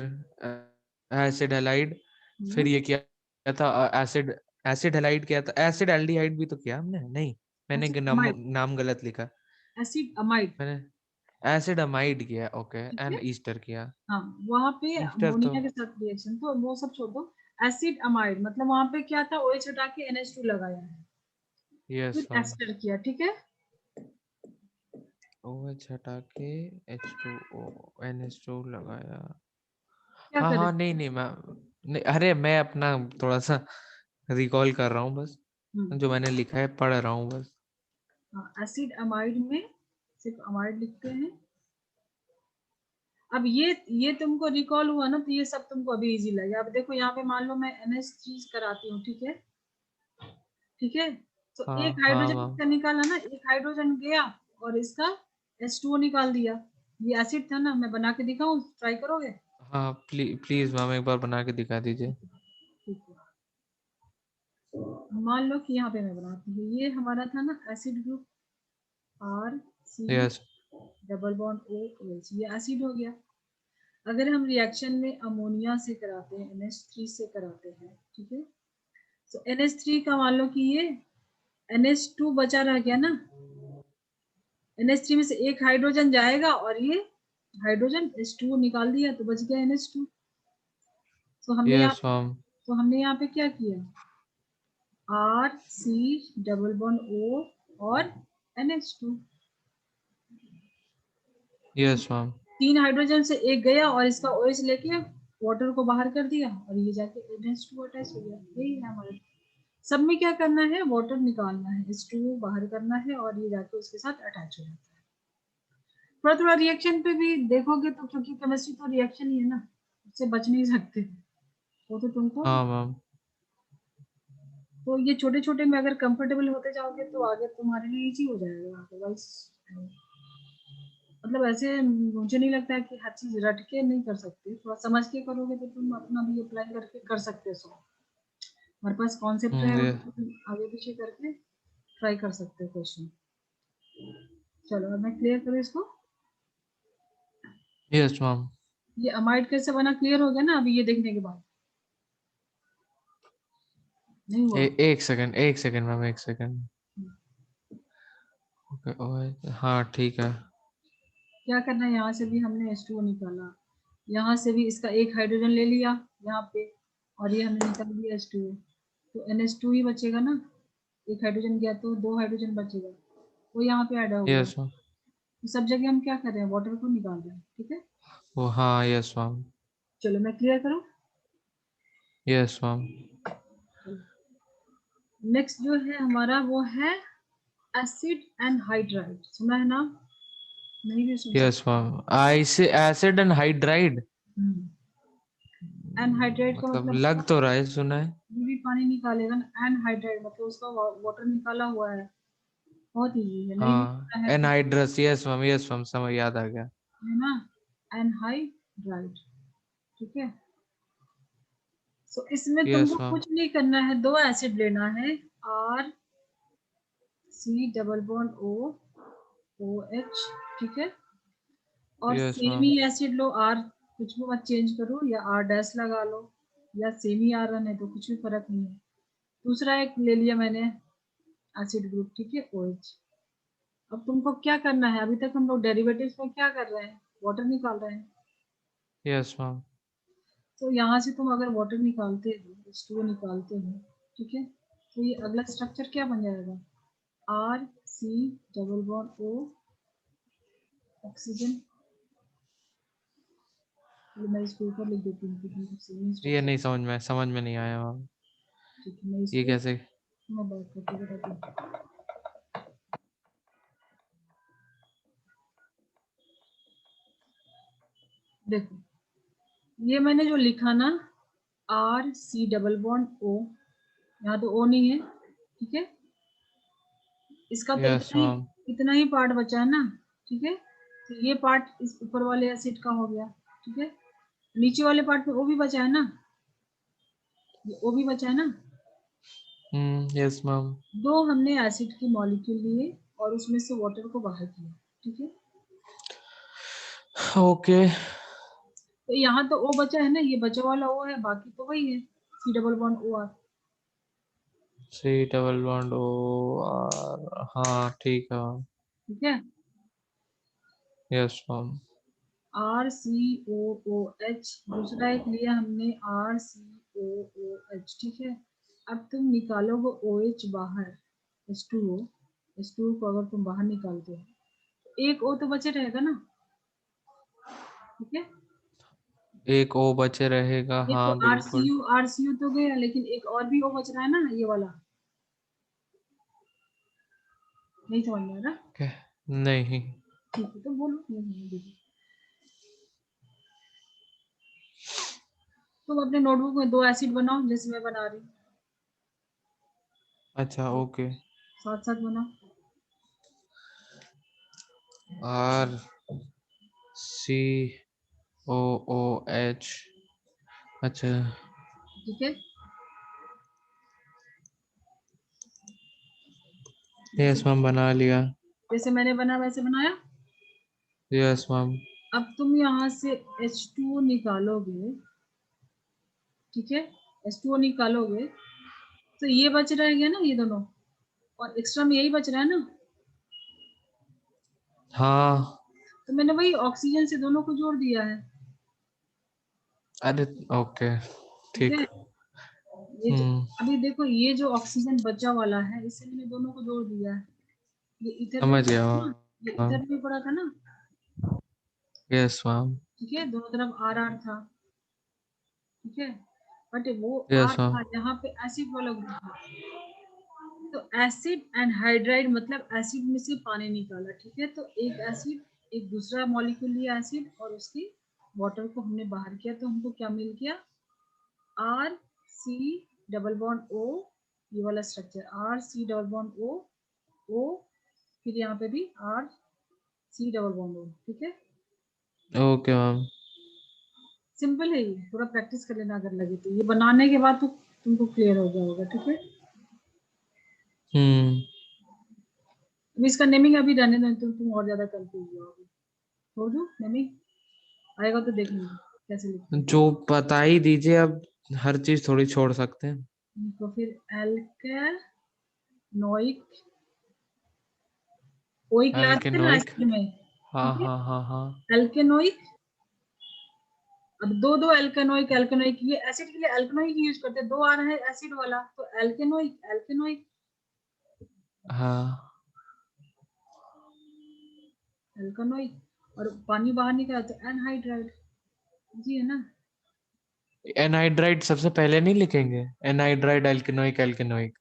एसिड हैलाइड। फिर ये किया था एसिड एसिड हैलाइड किया था, एसिड एल्डिहाइड भी तो किया हमने, नहीं? मैंने एसिड नाम अमाइड, नाम गलत लिखा। एसिड अमाइड, मैंने एसिड अमाइड किया, ओके, ठीक एंड है। ईस्टर किया। हाँ, वहां पे ईस्टर तो अमोनिया के साथ रिएक्शन, तो वो सब छोड़ दो। एसिड अमाइड मतलब वहां पे क्या था, OH हटा के NH2 लगाया है, यस फिर मैम, एस्टर किया, ठीक है। OH हटा के H2O NH2 लगाया। क्या हाँ करें? हाँ, नहीं नहीं मैम, नहीं, अरे मैं अपना थोड़ा सा रिकॉल कर रहा हूँ बस, जो मैंने लिखा है पढ़ रहा हूँ बस। हाँ, एसिड अमाइड में सिर्फ अमाइड लिखते हैं। अब ये तुमको रिकॉल हुआ ना, तो ये सब तुमको अभी इजी लगेगा। अब देखो यहाँ पे मान लो मैं NH3 कराती हूँ, ठीक है, ठीक है। तो एक हाँ हाँ हाइड्रोजन मैम। इसका निकाला ना, एक हाइड्रोजन गया और इसका H2O निकाल दिया। ये एसिड था ना, मैं बना के दिखाऊं, ट्राई करोगे? हाँ प्लीज मैम, एक बार बना के दिखा दीजिए। ठीक है, मान लो कि यहाँ पे मैं बनाती हूँ, ये हमारा था ना acid group, yes RC double bond OH, ये एसिड हो गया। अगर हम रिएक्शन में अमोनिया से कराते हैं, NH3 से कराते हैं, ठीक है, तो NH3 का मान लो कि ये NH2 बचा रह गया ना, NH3 में से एक हाइड्रोजन जाएगा और ये हाइड्रोजन H2O निकाल दिया, तो बच गया NH2। तो हमने यहाँ यस मैम। तो हमने यहाँ पे क्या किया, RC डबल बॉन्ड O और NH2, यस मैम। तीन हाइड्रोजन से एक गया और इसका OH लेके वाटर को बाहर कर दिया और ये जाके NH2 अटैच हो गया। यही है हमारे सब में, क्या करना है, वाटर निकालना है, H2O बाहर करना है और ये जाके उसके साथ अटैच हो जाता है। थोड़ा थोड़ा रिएक्शन पे भी देखोगे तो, क्योंकि केमिस्ट्री तो रिएक्शन ही है ना, उससे बच नहीं सकते, वो तो तुमको, हाँ मैम। तो ये छोटे छोटे में अगर कंफर्टेबल होते जाओगे तो आगे तुम्हारे लिए इजी हो जाएगा। अदरवाइज मतलब ऐसे मुझे नहीं लगता है कि हर चीज रट के नहीं कर सकते, थोड़ा समझ के करोगे तो तुम अपना भी अप्लाई करके कर सकते हो। हमारे पास कॉन्सेप्ट है, ये उसको तुम आगे पीछे करके ट्राई कर सकते हो क्वेश्चन। चलो अब मैं क्लियर करूँ इसको। Yes ma'am. ये अमाइड कैसे बना क्लियर हो गया ना अभी ये देखने के बाद? नहीं हुआ? एक सेकंड मैम, एक सेकंड। ओके, ओए हाँ ठीक है। क्या करना है, यहाँ से भी हमने H2O निकाला, यहाँ से भी इसका एक हाइड्रोजन ले लिया यहाँ पे, और ये हमने निकाल दिया H2O, तो NH2 ही बचेगा ना, एक हाइड्रोजन गया तो दो हाइड्रोजन बचेगा, वो यहाँ पे ऐड हो गया। Yes ma'am. तो सब जगह हम क्या कर रहे हैं, वाटर को निकाल रहे हैं, ठीक है। वो हाँ, यस मैम। चलो मैं क्लियर करूँ। Yes ma'am. नेक्स्ट जो है हमारा वो है एसिड एंड हाइड्राइड, सुना है नाम? नहीं भी सुन यस सकते। Ma'am, acid and hydride. Anhydride का मतलब मतलब लग तो रहा है, सुना है। ये भी पानी निकालेगा ना, एनहाइड्राइड मतलब उसका वाटर निकाला हुआ है, बहुत इजी है, नहीं भी हाँ, पता है तो, एनहाइड्रस, यस मैम, समझ याद आ गया। है ना, एनहाइड्राइड, ठीक है। सो इसमें यस तुमको मैम। कुछ नहीं करना है, दो एसिड लेना है, RC double bond O OH, ठीक है, और यस सेमी मैम। एसिड लो, R कुछ भी मत चेंज करो, या R डैश लगा लो, या सेमी R रहने तो कुछ भी फर्क नहीं है। दूसरा एक ले लिया मैंने एसिड ग्रुप, ठीक है, OH। अब तुमको क्या करना है, अभी तक हम लोग डेरिवेटिव्स में क्या कर रहे हैं, वाटर निकाल रहे हैं। Yes ma'am. तो यहाँ से तुम अगर वाटर निकालते हो, H2O निकालते हो, ठीक है, तो ये अगला स्ट्रक्चर क्या बन जाएगा, RC double bond O oxygen. मैं इसको ऊपर लिख देती हूँ क्योंकि सेम ये स्ट्रक्चर। नहीं समझ में नहीं आया मैम। ठीक है, मैं ये इसको कैसे? मैं बैक करके बताती हूँ। देखो ये मैंने जो लिखा ना, RC डबल बॉन्ड O, यहाँ तो O नहीं है, ठीक है, इसका तो यस मैम। इतना ही पार्ट बचा है ना, ठीक है। तो ये पार्ट इस ऊपर वाले एसिड का हो गया, ठीक है, नीचे वाले पार्ट में O भी बचा है ना, ये O भी बचा है ना। Yes ma'am. दो हमने एसिड की मॉलिक्यूल लिए और उसमें से वाटर को बाहर किया, ठीक है। ओके। तो यहाँ तो O बचा है ना, ये बचा वाला O है, बाकी तो वही है C double bond OR। C double bond OR, हाँ ठीक है मैम। ठीक है। Yes ma'am. RCOOH, दूसरा एक लिया हमने RCOOH, ठीक है। अब तुम निकालोगे OH बाहर, H2O, H2O को अगर तुम बाहर निकालते हो तो एक O तो बचे रहेगा ना, ठीक है। एक O बचे रहेगा, एक तो हाँ बिल्कुल। RCU तो गया, लेकिन एक और भी O बच रहा है ना, ये वाला। नहीं समझ में आ रहा? क्या? नहीं। ठीक है, तो बोलो, नहीं समझ में। तुम अपने नोटबुक में 2 एसिड बनाओ, जैसे मैं बना रही हूँ, अच्छा ओके। साथ साथ बनाओ। RCOOH, अच्छा। ठीक है। यस मैम, बना लिया। जैसे मैंने बना वैसे बनाया। Yes ma'am. अब तुम यहाँ से H2O निकालोगे, ठीक है। H2O निकालोगे तो ये बच रहेगा ना, ये दोनों, और एक्स्ट्रा में यही बच रहा है ना। हाँ। तो मैंने वही ऑक्सीजन से दोनों को जोड़ दिया है, अरे ओके, ठीक ठीक। है। ये जो हम्म, अभी देखो, ये जो ऑक्सीजन बचा वाला है, इससे मैंने दोनों को जोड़ दिया है। ये इधर भी समझ पड़ा गया था ना, ये मैम। इधर भी पड़ा था ना, यस मैम। ठीक है। दोनों तरफ आर आर था, ठीक है। बट वो आर यस मैम। था, यहाँ पे एसिड वाला ग्रुप था। तो एसिड एनहाइड्राइड मतलब एसिड में से पानी निकाला, ठीक है। तो एक एसिड, एक दूसरा मॉलिक्यूल लिया एसिड, और उसकी वाटर को हमने बाहर किया, तो हमको क्या मिल गया? R C double bond O, ये वाला structure R C double bond O, O, फिर यहाँ पे भी R C double bond O, ठीक है। Okay ma'am. सिंपल है ये, थोड़ा प्रैक्टिस कर लेना, अगर लगे तो ये बनाने के बाद तो तुमको क्लियर हो जाएगा, ठीक है। हम्म। अब इसका नेमिंग अभी रहने दो, तो तुम और ज्यादा कंफ्यूज हो जाओगे। छोड़ दो नेमिंग, आएगा तो देख लेंगे कैसे लिखते हैं। जो बता ही दीजिए अब, हर चीज थोड़ी छोड़ सकते हैं। तो फिर एल्केनोइक, ओइक लाते हैं ना एल्केनोइक, एसिड में, हाँ ठीक है। हाँ हाँ हाँ। एल्केनोइक, अब दो दो एल्केनोइक, एल्केनोइक, ये एसिड के लिए एल्केनोइक यूज करते हैं, दो आ रहा है एसिड वाला, तो एल्केनोइक, एल्केनोइक, हाँ, एल्केनोइक, और पानी बाहर निकला तो एनहाइड्राइड, जी है ना। एनहाइड्राइड सबसे पहले नहीं लिखेंगे? एनहाइड्राइड एल्केनोइक एल्केनोइक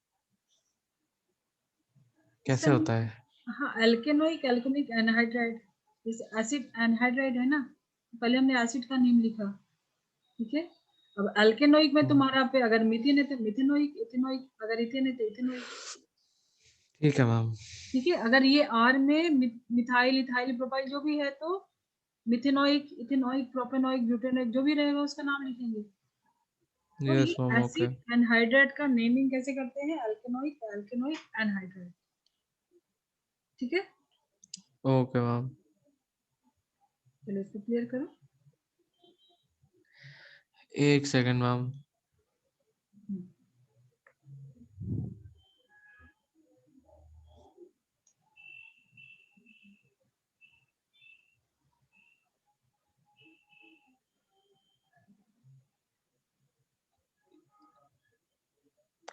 इसका कैसे होता है? हाँ, एल्केनोइक, एल्केनोइक, एनहाइड्राइड, जैसे एसिड एनहाइड्राइड है ना, पहले हमने एसिड का नेम लिखा, ठीक है। अब एल्केनोइक में तुम्हारा पे अगर मीथेन है तो मिथेनोइक, इथेनोइक, अगर इथेन है तो इथेनोइक, ठीक है मैम। ठीक है। अगर ये आर में मिथाइल, इथाइल, प्रोपाइल जो भी है तो मिथेनोइक, इथेनोइक, प्रोपेनोइक, ब्यूटेनोइक, जो भी रहेगा उसका नाम लिखेंगे। तो ये yes ma'am okay. Acid anhydride का नेमिंग कैसे करते हैं? एल्केनोइक, एल्केनोइक, एनहाइड्राइड, ठीक है। Okay ma'am. चलो इसको क्लियर करो। एक सेकंड मैम। हम्म,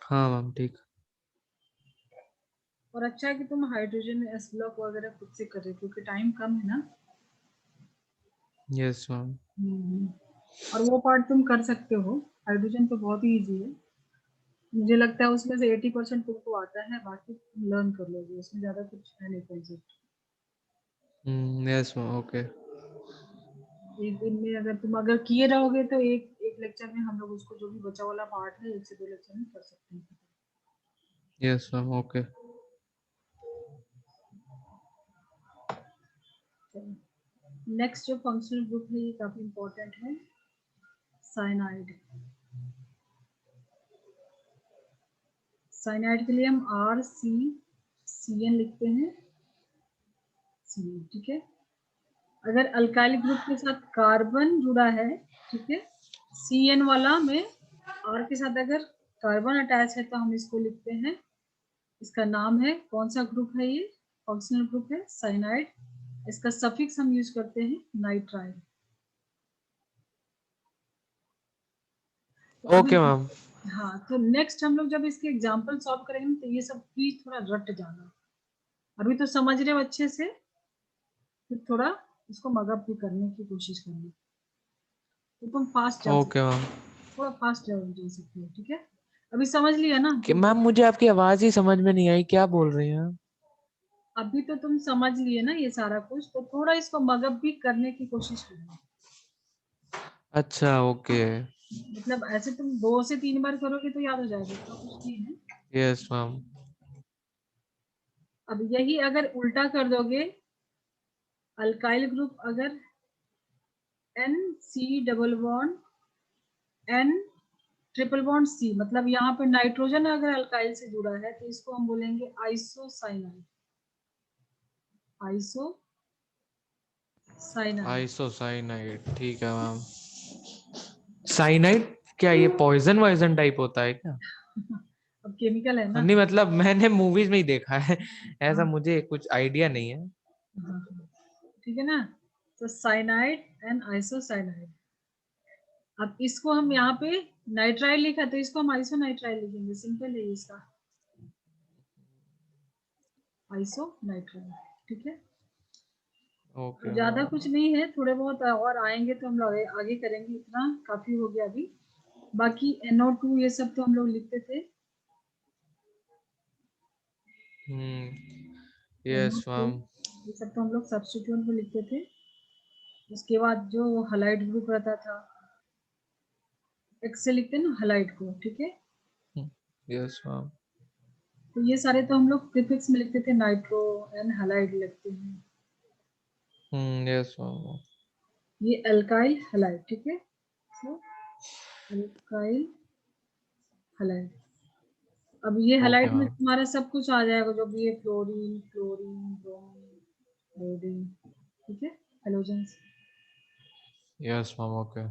हाँ मैम ठीक। और अच्छा है कि तुम हाइड्रोजन एस ब्लॉक वगैरह खुद से कर रहे हो, क्योंकि टाइम कम है ना। Yes ma'am. हम्म, और वो पार्ट तुम कर सकते हो। हाइड्रोजन तो बहुत ही इजी है, मुझे लगता है उसमें से 80% तुमको आता है, बाकी तुम लर्न कर लोगे, उसमें ज्यादा कुछ है नहीं कॉन्सेप्ट। Yes ma'am okay. एक दिन में अगर तुम अगर किए रहोगे तो एक एक लेक्चर में हम लोग उसको, जो भी बचा वाला पार्ट है, 1 से 2 लेक्चर में कर सकते हैं। Yes ma'am okay. नेक्स्ट जो फंक्शनल ग्रुप है ये काफी इंपॉर्टेंट है, साइनाइड। साइनाइड के लिए हम RCCN लिखते हैं, CN, ठीक है। अगर अल्काइल ग्रुप के साथ कार्बन जुड़ा है, ठीक है, CN वाला में R के साथ अगर कार्बन अटैच है तो हम इसको लिखते हैं, इसका नाम है, कौन सा ग्रुप है ये, फंक्शनल ग्रुप है साइनाइड, इसका सफिक्स हम यूज करते हैं नाइट्राइल। तो अभी ओके मैम। हाँ, तो नेक्स्ट हम लोग जब इसके एग्जाम्पल सॉल्व करेंगे ना, तो ये सब प्लीज थोड़ा रट जाना, अभी तो समझ रहे हो अच्छे से, फिर थोड़ा इसको मगअप भी करने की कोशिश करना, तो तुम फास्ट जा सकते ओके मैम। हो, थोड़ा फास्ट जा सकते हो, ठीक है। अभी समझ लिया ना कि तो, मैम मुझे आपकी आवाज ही समझ में नहीं आई, क्या बोल रही हैं आप? अभी तो तुम समझ लिए ना ये सारा कुछ, तो थोड़ा इसको मगअप भी करने की कोशिश करना। अच्छा ओके। मतलब ऐसे तुम 2 से 3 बार करोगे तो याद हो जाएगा, इतना कुछ नहीं है। Yes ma'am. अब यही अगर उल्टा कर दोगे, अल्काइल ग्रुप अगर N C double bond N triple bond C, मतलब यहाँ पे नाइट्रोजन अगर अल्काइल से जुड़ा है तो इसको हम बोलेंगे आइसोसाइनाइड, आइसोसाइनाइड। आइसोसाइनाइड, ठीक है मैम। साइनाइड क्या ये पॉइजन वॉइजन टाइप होता है क्या? अब केमिकल है ना। नहीं मतलब मैंने मूवीज में ही देखा है, ऐसा हाँ, मुझे कुछ आइडिया नहीं है। हाँ, हाँ, ठीक है ना। तो साइनाइड एंड आइसोसाइनाइड, अब इसको हम यहाँ पे नाइट्राइल लिखा तो इसको हम आइसोनाइट्राइल लिखेंगे, सिंपल है इसका, आइसोनाइट्राइल, ठीक है। ओके ज्यादा मैम। कुछ नहीं है, थोड़े बहुत और आएंगे तो हम लोग आगे करेंगे, इतना काफी हो गया अभी। बाकी NO2 ये सब तो हम लोग लिखते थे, यस NO2 मैम। ये सब तो हम लोग सब्स्टिट्यूएंट में लिखते थे। उसके बाद जो हलाइड ग्रुप रहता था, एक्स से लिखते हैं ना हलाइड को, ठीक है। Yes ma'am. तो ये सारे तो हम लोग प्रीफिक्स में लिखते थे, नाइट्रो एंड हलाइड लिखते हैं। Yes ma'am. ये अल्काइल हलाइड, ठीक है। सो अल्काइल हलाइड, अब ये ओके हलाइड में मैम। तुम्हारा सब कुछ आ जाएगा, जो भी है फ्लोरीन, क्लोरीन, ब्रोमीन, आयोडीन, ठीक है, हेलोजेंस। Yes ma'am. ओके।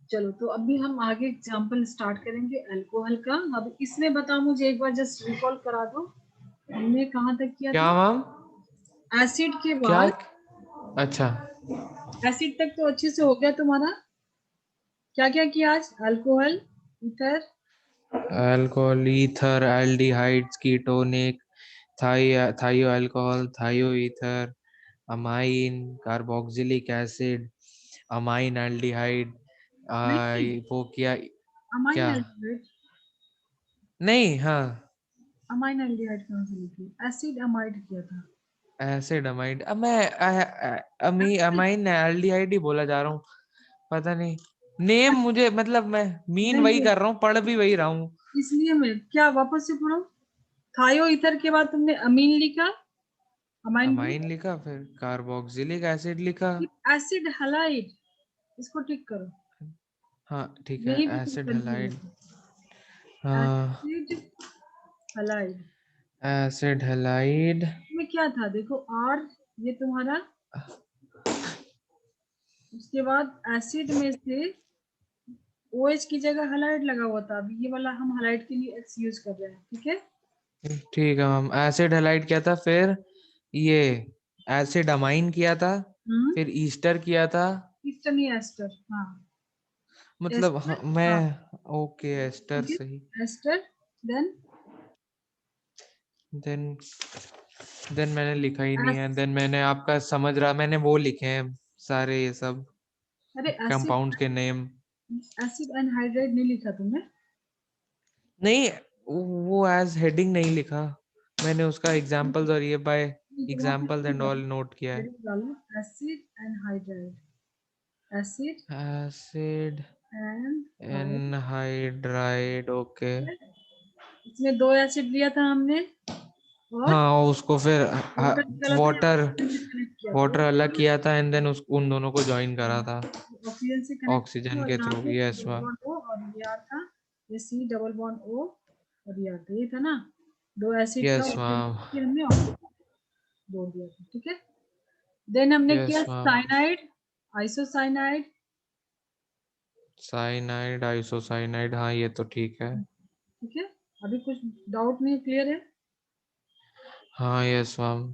चलो तो अभी हम आगे एग्जांपल स्टार्ट करेंगे अल्कोहल का। अब इसमें बताओ मुझे एक बार, जस्ट रिकॉल करा दो, हमने कहाँ तक किया क्या था। मैम? एसिड के क्या? बाद, अच्छा। एसिड तक तो अच्छे से हो गया तुम्हारा। क्या क्या किया आज, alcohol, ether, alcohol, ether, aldehydes, ketonic, थायो अल्कोहल, थायो ether, amine, carboxylic acid, amine aldehyde, नहीं, वो किया। अमाइन क्या? एल्डिहाइड, नहीं, हाँ। अमाइन एल्डिहाइड कहाँ से लिखी, एसिड अमाइड किया था। एसिड अमाइड, अब मैं अमाइन एल्डिहाइड ही बोला जा रहा हूँ, पता नहीं नेम मुझे, मतलब मैं मीन वही नहीं, कर रहा हूँ, पढ़ भी वही रहा हूँ। इसलिए मैं क्या, वापस से पढ़ो। थायो ईथर के बाद तुमने अमीन लिखा, अमाइन अमाइन ग्रुप, लिखा, फिर कार्बोक्सिलिक एसिड लिखा। एसिड हलाइड, इसको टिक करो, हाँ ठीक है, यही पे एसिड कंफ्यूजन हलाइड। है, हाँ। Acid halide acid halide. में क्या था देखो, आर ये तुम्हारा, उसके बाद एसिड में से OH की जगह हलाइड लगा हुआ था, अभी ये वाला हम हलाइड के लिए एक्स यूज कर रहे हैं, ठीक है। ठीक है मैम, एसिड हलाइड किया था, फिर ये एसिड अमाइन किया था, हम्म, फिर ईस्टर किया था। ईस्टर्न एस्टर, हाँ, मतलब हाँ, एस्टर, हाँ, मैं ओके एस्टर ठीक है, सही। एस्टर, देन देन देन मैंने लिखा ही नहीं एस, है, देन मैंने आपका समझ रहा, मैंने वो लिखे हैं सारे ये सब अरे एसिड, कंपाउंड्स के नेम। एसिड एनहाइड्राइड नहीं लिखा तुमने। नहीं, वो एज हेडिंग नहीं लिखा, मैंने उसका एग्जांपल्स और ये बाय तो वहाँ पे एग्जांपल्स एंड ऑल नोट किया है। हेडिंग डालो, acid anhydride, acid acid anhydride, anhydride, okay. इसमें 2 एसिड लिया था हमने, और हाँ उसको फिर वाटर निकाला था, वाटर, ऑक्सीजन से कनेक्ट किया था, वाटर अलग किया था, एंड देन उस उन दोनों को ज्वाइन करा था ऑक्सीजन से कनेक्ट किया था, ऑक्सीजन और के यहाँ थ्रू। पे yes double ma'am. Bond O और ये R था, ये C डबल बॉन्ड O और ये R था, ये था ना, 2 एसिड का यस ऑक्सीजन मैम। से हमने ऑक्सीजन जोड़ दिया था, ठीक है। देन हमने यस किया ma'am. Cyanide, isocyanide, cyanide, isocyanide, हाँ ये तो ठीक है। ठीक है, अभी कुछ डाउट नहीं, क्लियर है? हाँ यस मैम।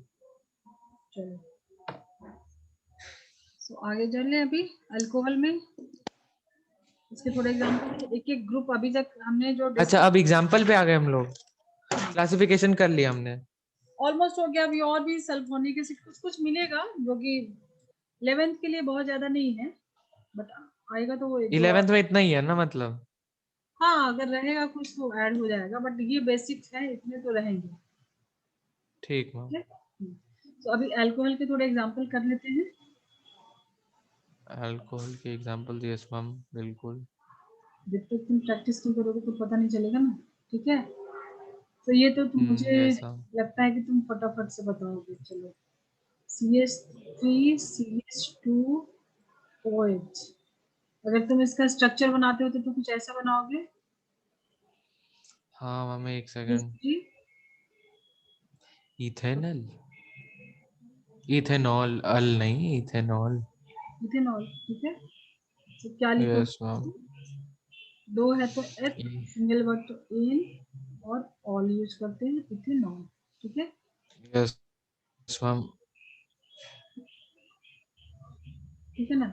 चलो आगे चल रहे अभी अल्कोहल में, इसके थोड़े एग्जांपल, एक एक ग्रुप अभी तक हमने जो अच्छा अब एग्जाम्पल पे आ गए हम लोग, हाँ क्लासिफिकेशन कर लिया हमने। ऑलमोस्ट हो गया। अभी और भी सल्फोनिक एसिड कुछ कुछ मिलेगा जो कि 11th के लिए बहुत ज्यादा नहीं है, बट आएगा तो वो एक दो और। 11th में इतना ही है ना मतलब? हाँ अगर रहेगा कुछ तो ऐड हो जाएगा, बट ये बेसिक्स है, इतने तो रहेंगे। ठीक मैम। ठीक है, तो अभी अल्कोहल के थोड़े एग्जांपल कर लेते हैं। अल्कोहल के एग्जांपल, यस मैम बिल्कुल। जब तक तुम प्रैक्टिस नहीं करोगे तो पता नहीं चलेगा ना। ठीक है, तो ये तो तुम मुझे यस मैम। लगता है कि तुम फटाफट से बताओगे। चलो CH3 CH2OH, अगर तुम इसका स्ट्रक्चर बनाते हो तो तुम कुछ ऐसा बनाओगे। हाँ मैम एक सेकंड। CH3 इथेनल, इथेनॉल, अल नहीं इथेनॉल। इथेनॉल। ठीक है, तो क्या यस लिखोगे? मैम। दो है तो एथ, सिंगल वर्ड तो एन, और ऑल यूज करते हैं इथेनॉल। ठीक है, यस मैम। ठीक है ना?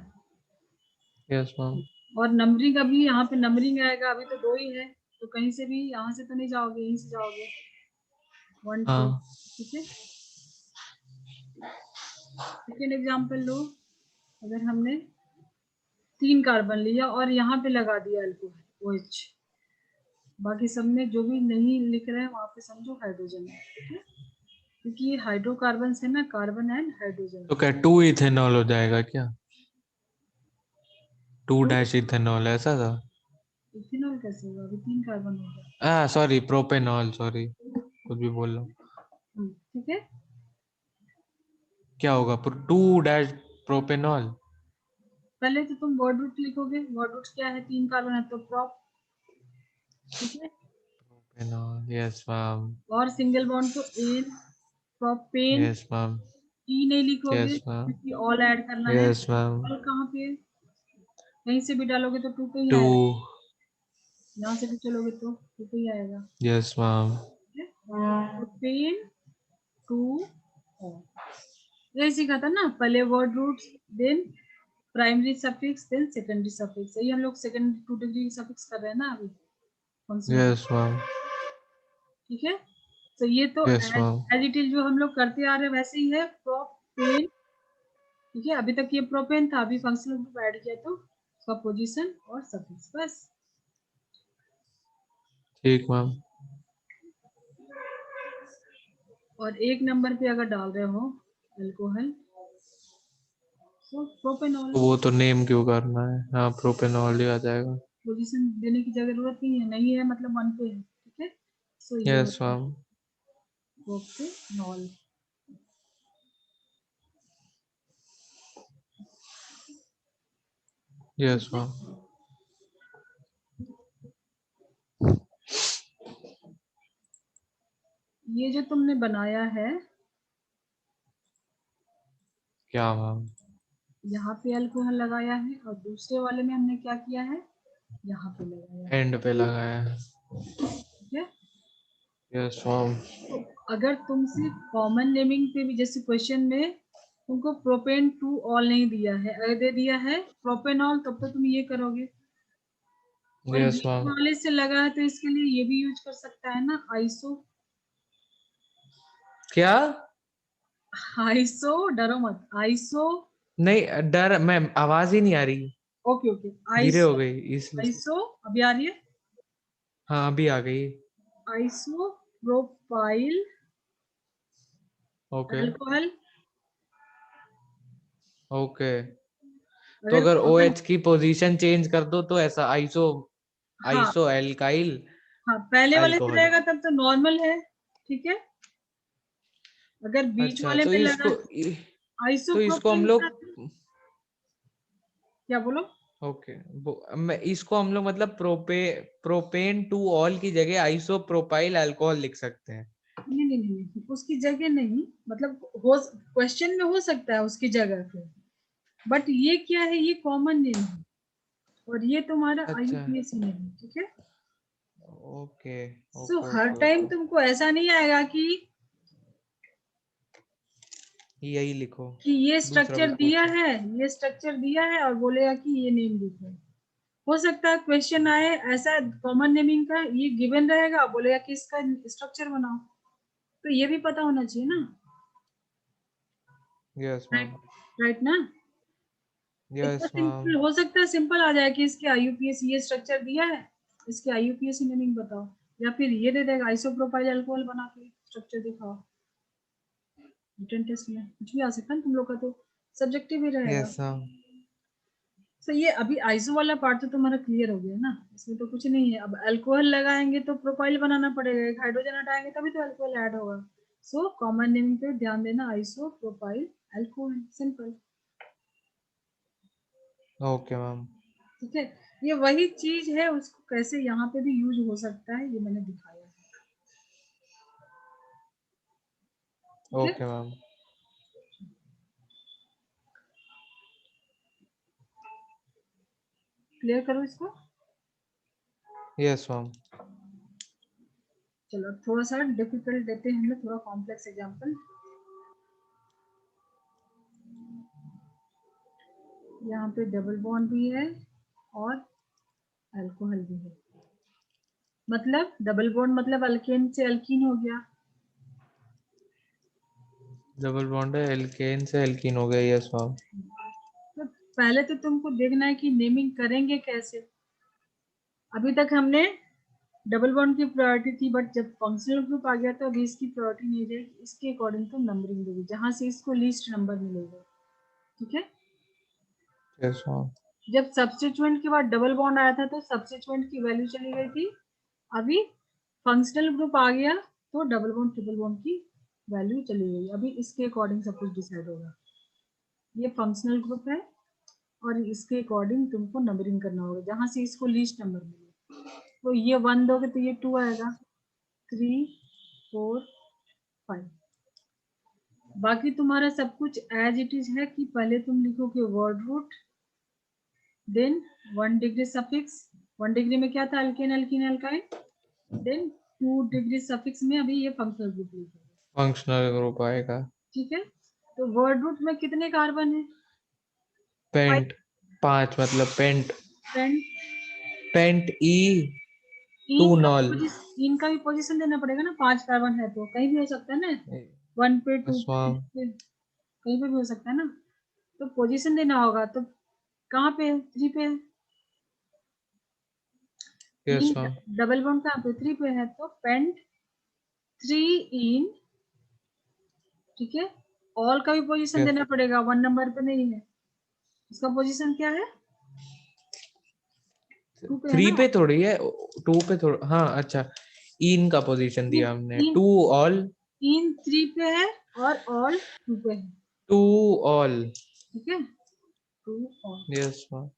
Yes ma'am. और नंबरिंग, अभी यहाँ पे नंबरिंग आएगा, अभी तो दो ही है, तो कहीं से भी यहाँ से तो नहीं जाओगे, यहीं से जाओगे 1 2। हाँ ठीक है, सेकेंड एग्जाम्पल लो। अगर हमने 3 कार्बन लिया और यहाँ पे लगा दिया अल्कोहल OH, बाकी सब में जो भी नहीं लिख रहे हैं वहां पे समझो हाइड्रोजन है। ठीक है, क्योंकि ये हाइड्रोकार्बन है ना, कार्बन एंड हाइड्रोजन। तो क्या 2 इथेनॉल हो जाएगा क्या? 2 तो डैश इथेनॉल ऐसा था? इथेनॉल कैसे होगा, अभी 3 कार्बन हो गया। सॉरी प्रोपेनॉल, सॉरी कुछ भी बोल रहा हूँ। ठीक है, क्या होगा 2 डैश प्रोपेनॉल? पहले तो तुम वर्ड रूट लिखोगे। वर्ड रूट क्या है, 3 कार्बन है तो प्रॉप। ठीक है, प्रोपेनॉल यस मैम। और सिंगल बॉन्ड तो an, propane. Yes ma'am. E नहीं लिखोगे यस मैम। क्योंकि ऑल ऐड करना है। Yes ma'am. ऑल कहाँ पे है? कहीं से भी डालोगे तो 2 पे ही 2। आएगा, यहाँ से भी चलोगे तो 2 पे ही आएगा। Yes ma'am. ठीक है, प्रोपेन 2 ऑल, यही सीखा था ना पहले, word roots, then primary suffix, then secondary suffix. यही हम लोग सेकेंड 2 डिग्री सफिक्स कर रहे हैं ना अभी फंक्शनल। Yes ma'am. ठीक है, तो ये तो yes as ma'am. It is जो हम लोग करते आ रहे हैं वैसे ही है, प्रोपेन। ठीक है, अभी तक ये प्रोपेन था, अभी फंक्शनल ग्रुप ऐड किया तो उसका पोजीशन और सफिक्स बस। ठीक मैम। और एक नंबर पे अगर डाल रहे हो अल्कोहल तो प्रोपेनॉल। तो वो तो नेम क्यों करना है, हाँ प्रोपेनॉल ही आ जाएगा। पोजीशन देने की जरूरत नहीं है, नहीं है मतलब 1 पे है। ठीक है, सो ये हो यस गया मैम। प्रोपेनॉल। यस ठीक है, मैम। ये जो तुमने बनाया है, क्या मैम? यहाँ पे अल्कोहल लगाया है, और दूसरे वाले में हमने क्या किया है, यहाँ पे लगाया है। एंड पे लगाया है। ठीक है, यस मैम। तो अगर तुमसे कॉमन नेमिंग पे भी, जैसे क्वेश्चन में तुमको प्रोपेन टू ऑल नहीं दिया है, अगर दे दिया है प्रोपेनॉल, तब तो तुम ये करोगे। और यस बीच मैम। वाले से लगा है तो इसके लिए ये भी यूज कर सकता है ना, आइसो। क्या? आइसो, डरो मत, आइसो। नहीं डर, मैं आवाज ही नहीं आ रही, ओके ओके, धीरे हो आइसो। गई इसलिए। आइसो अभी आ रही है, हाँ अभी आ गई। Iso propyl okay. Alcohol. Okay. तो अगर अगर कॉमन, OH की पोजीशन चेंज कर दो तो ऐसा आइसो, हाँ आइसो एल्काइल हाँ, पहले वाले से अल्कोहल। रहेगा तब तो नॉर्मल है। ठीक है, अगर बीच अच्छा वाले तो में लगा तो इसको हम आइसोप्रोपेन लोग, क्या बोलो? ओके मैं इसको हम लोग मतलब प्रोपेन टू ऑल की जगह आइसो प्रोपाइल अल्कोहल लिख सकते हैं। नहीं नहीं नहीं नहीं, उसकी जगह नहीं, मतलब हो क्वेश्चन में हो सकता है उसकी जगह पे, बट ये क्या है, ये कॉमन नेम है। और ये तुम्हारा अच्छा, IUPAC नेम, ठीक है। ओके सो ओके हर ओके टाइम ओके, तुमको ऐसा नहीं आएगा यही लिखो, कि ये दूसरा भी स्ट्रक्चर दिया पूछो। है, ये स्ट्रक्चर दिया है और बोलेगा कि ये नेम लिखो। हो सकता है क्वेश्चन आए ऐसा कॉमन नेमिंग का, ये गिवन रहेगा, बोलेगा कि इसका स्ट्रक्चर बनाओ, तो ये भी पता होना चाहिए ना। यस राइट, मैम, राइट ना। इतना यस मैम, सिंपल हो सकता है, सिंपल आ जाए कि इसके IUPAC ये स्ट्रक्चर दिया है, इसके IUPAC नेमिंग बताओ, या फिर ये दे देगा आइसोप्रोपाइल अल्कोहल बना के स्ट्रक्चर दिखाओ। रिटन टेस्ट में कुछ भी आ सकता है, तुम लोग का तो सब्जेक्टिव ही रहेगा। यस मैम, तो ये अभी आइसो वाला पार्ट तो तुम्हारा क्लियर हो गया ना, इसमें तो कुछ नहीं है। अब अल्कोहल लगाएंगे तो प्रोपाइल बनाना पड़ेगा, एक हाइड्रोजन हटाएंगे तभी तो अल्कोहल ऐड होगा। सो कॉमन नेमिंग पे ध्यान देना, iso propyl alcohol, simple. Okay ma'am, ठीक है, ये वही चीज है, उसको कैसे यहाँ पे भी यूज हो सकता है ये मैंने दिखाया है। ठीक है, ओके मैम, क्लियर करो इसको। यस मैम, चलो अब थोड़ा सा डिफिकल्ट देते हैं हम लोग, थोड़ा कॉम्प्लेक्स एग्जाम्पल। यहाँ पे डबल बॉन्ड भी है और अल्कोहल भी है, मतलब डबल बॉन्ड मतलब अल्केन से अल्कीन हो गया। डबल बॉन्ड है, एल्केन से एल्कीन हो गया, यस मैम, तो पहले तो तुमको देखना है कि नेमिंग करेंगे कैसे। अभी तक हमने डबल बॉन्ड की प्रायोरिटी थी, बट जब फंक्शनल ग्रुप आ गया तो अभी इसकी प्रायोरिटी नहीं रहेगी, इसके अकॉर्डिंग तुम नंबरिंग दोगे जहां से इसको लीस्ट नंबर मिलेगा। ठीक है, यस मैम, जब सब्स्टिट्यूएंट के बाद डबल बॉन्ड आया था तो सब्स्टिट्यूएंट की वैल्यू चली गई थी, अभी फंक्शनल ग्रुप आ गया तो डबल बॉन्ड ट्रिपल बॉन्ड की वैल्यू चली गई। अभी इसके अकॉर्डिंग सब कुछ डिसाइड होगा। ये फंक्शनल ग्रुप है और इसके अकॉर्डिंग तुमको नंबरिंग करना होगा जहां से इसको लीस्ट नंबर मिले। तो ये 1 दोगे तो ये 2 आएगा, 3 4 5। बाकी तुम्हारा सब कुछ एज इट इज है कि पहले तुम लिखोगे word root, then 1 degree suffix. 1 degree में क्या था, alkane alkene alkyne. Then 2 degree suffix में अभी ये फंक्शनल ग्रुप लिखोगे। फंक्शनल ग्रुप आएगा। ठीक है, तो वर्ड रूट में कितने कार्बन है, 5। पेंट, 5 मतलब pent, pent, pent E two नॉल, इनका भी पोजीशन देना पड़ेगा ना, 5 कार्बन है तो कहीं भी हो सकता है ना, 1 पे 2 यस पे मैम, 3 पे, कहीं पे भी हो सकता है ना। तो पोजीशन देना होगा, तो कहाँ पे है, 3 पे है। Yes in ma'am, double bond कहाँ पे, 3 पे है, तो पेंट 3 इन। ठीक है, ऑल का भी पोजीशन यस, देना पड़ेगा, 1 नंबर पे नहीं है, उसका पोजीशन क्या है, 2 पे है 3 ना। पे थोड़ी है, 2 पे थोड़ा, हाँ अच्छा, इन का पोजीशन इन दिया हमने, इन टू ऑल, इन 3 पे है और ऑल 2 पे है। टू ऑल, ठीक है, 2 ऑल। यस मैम,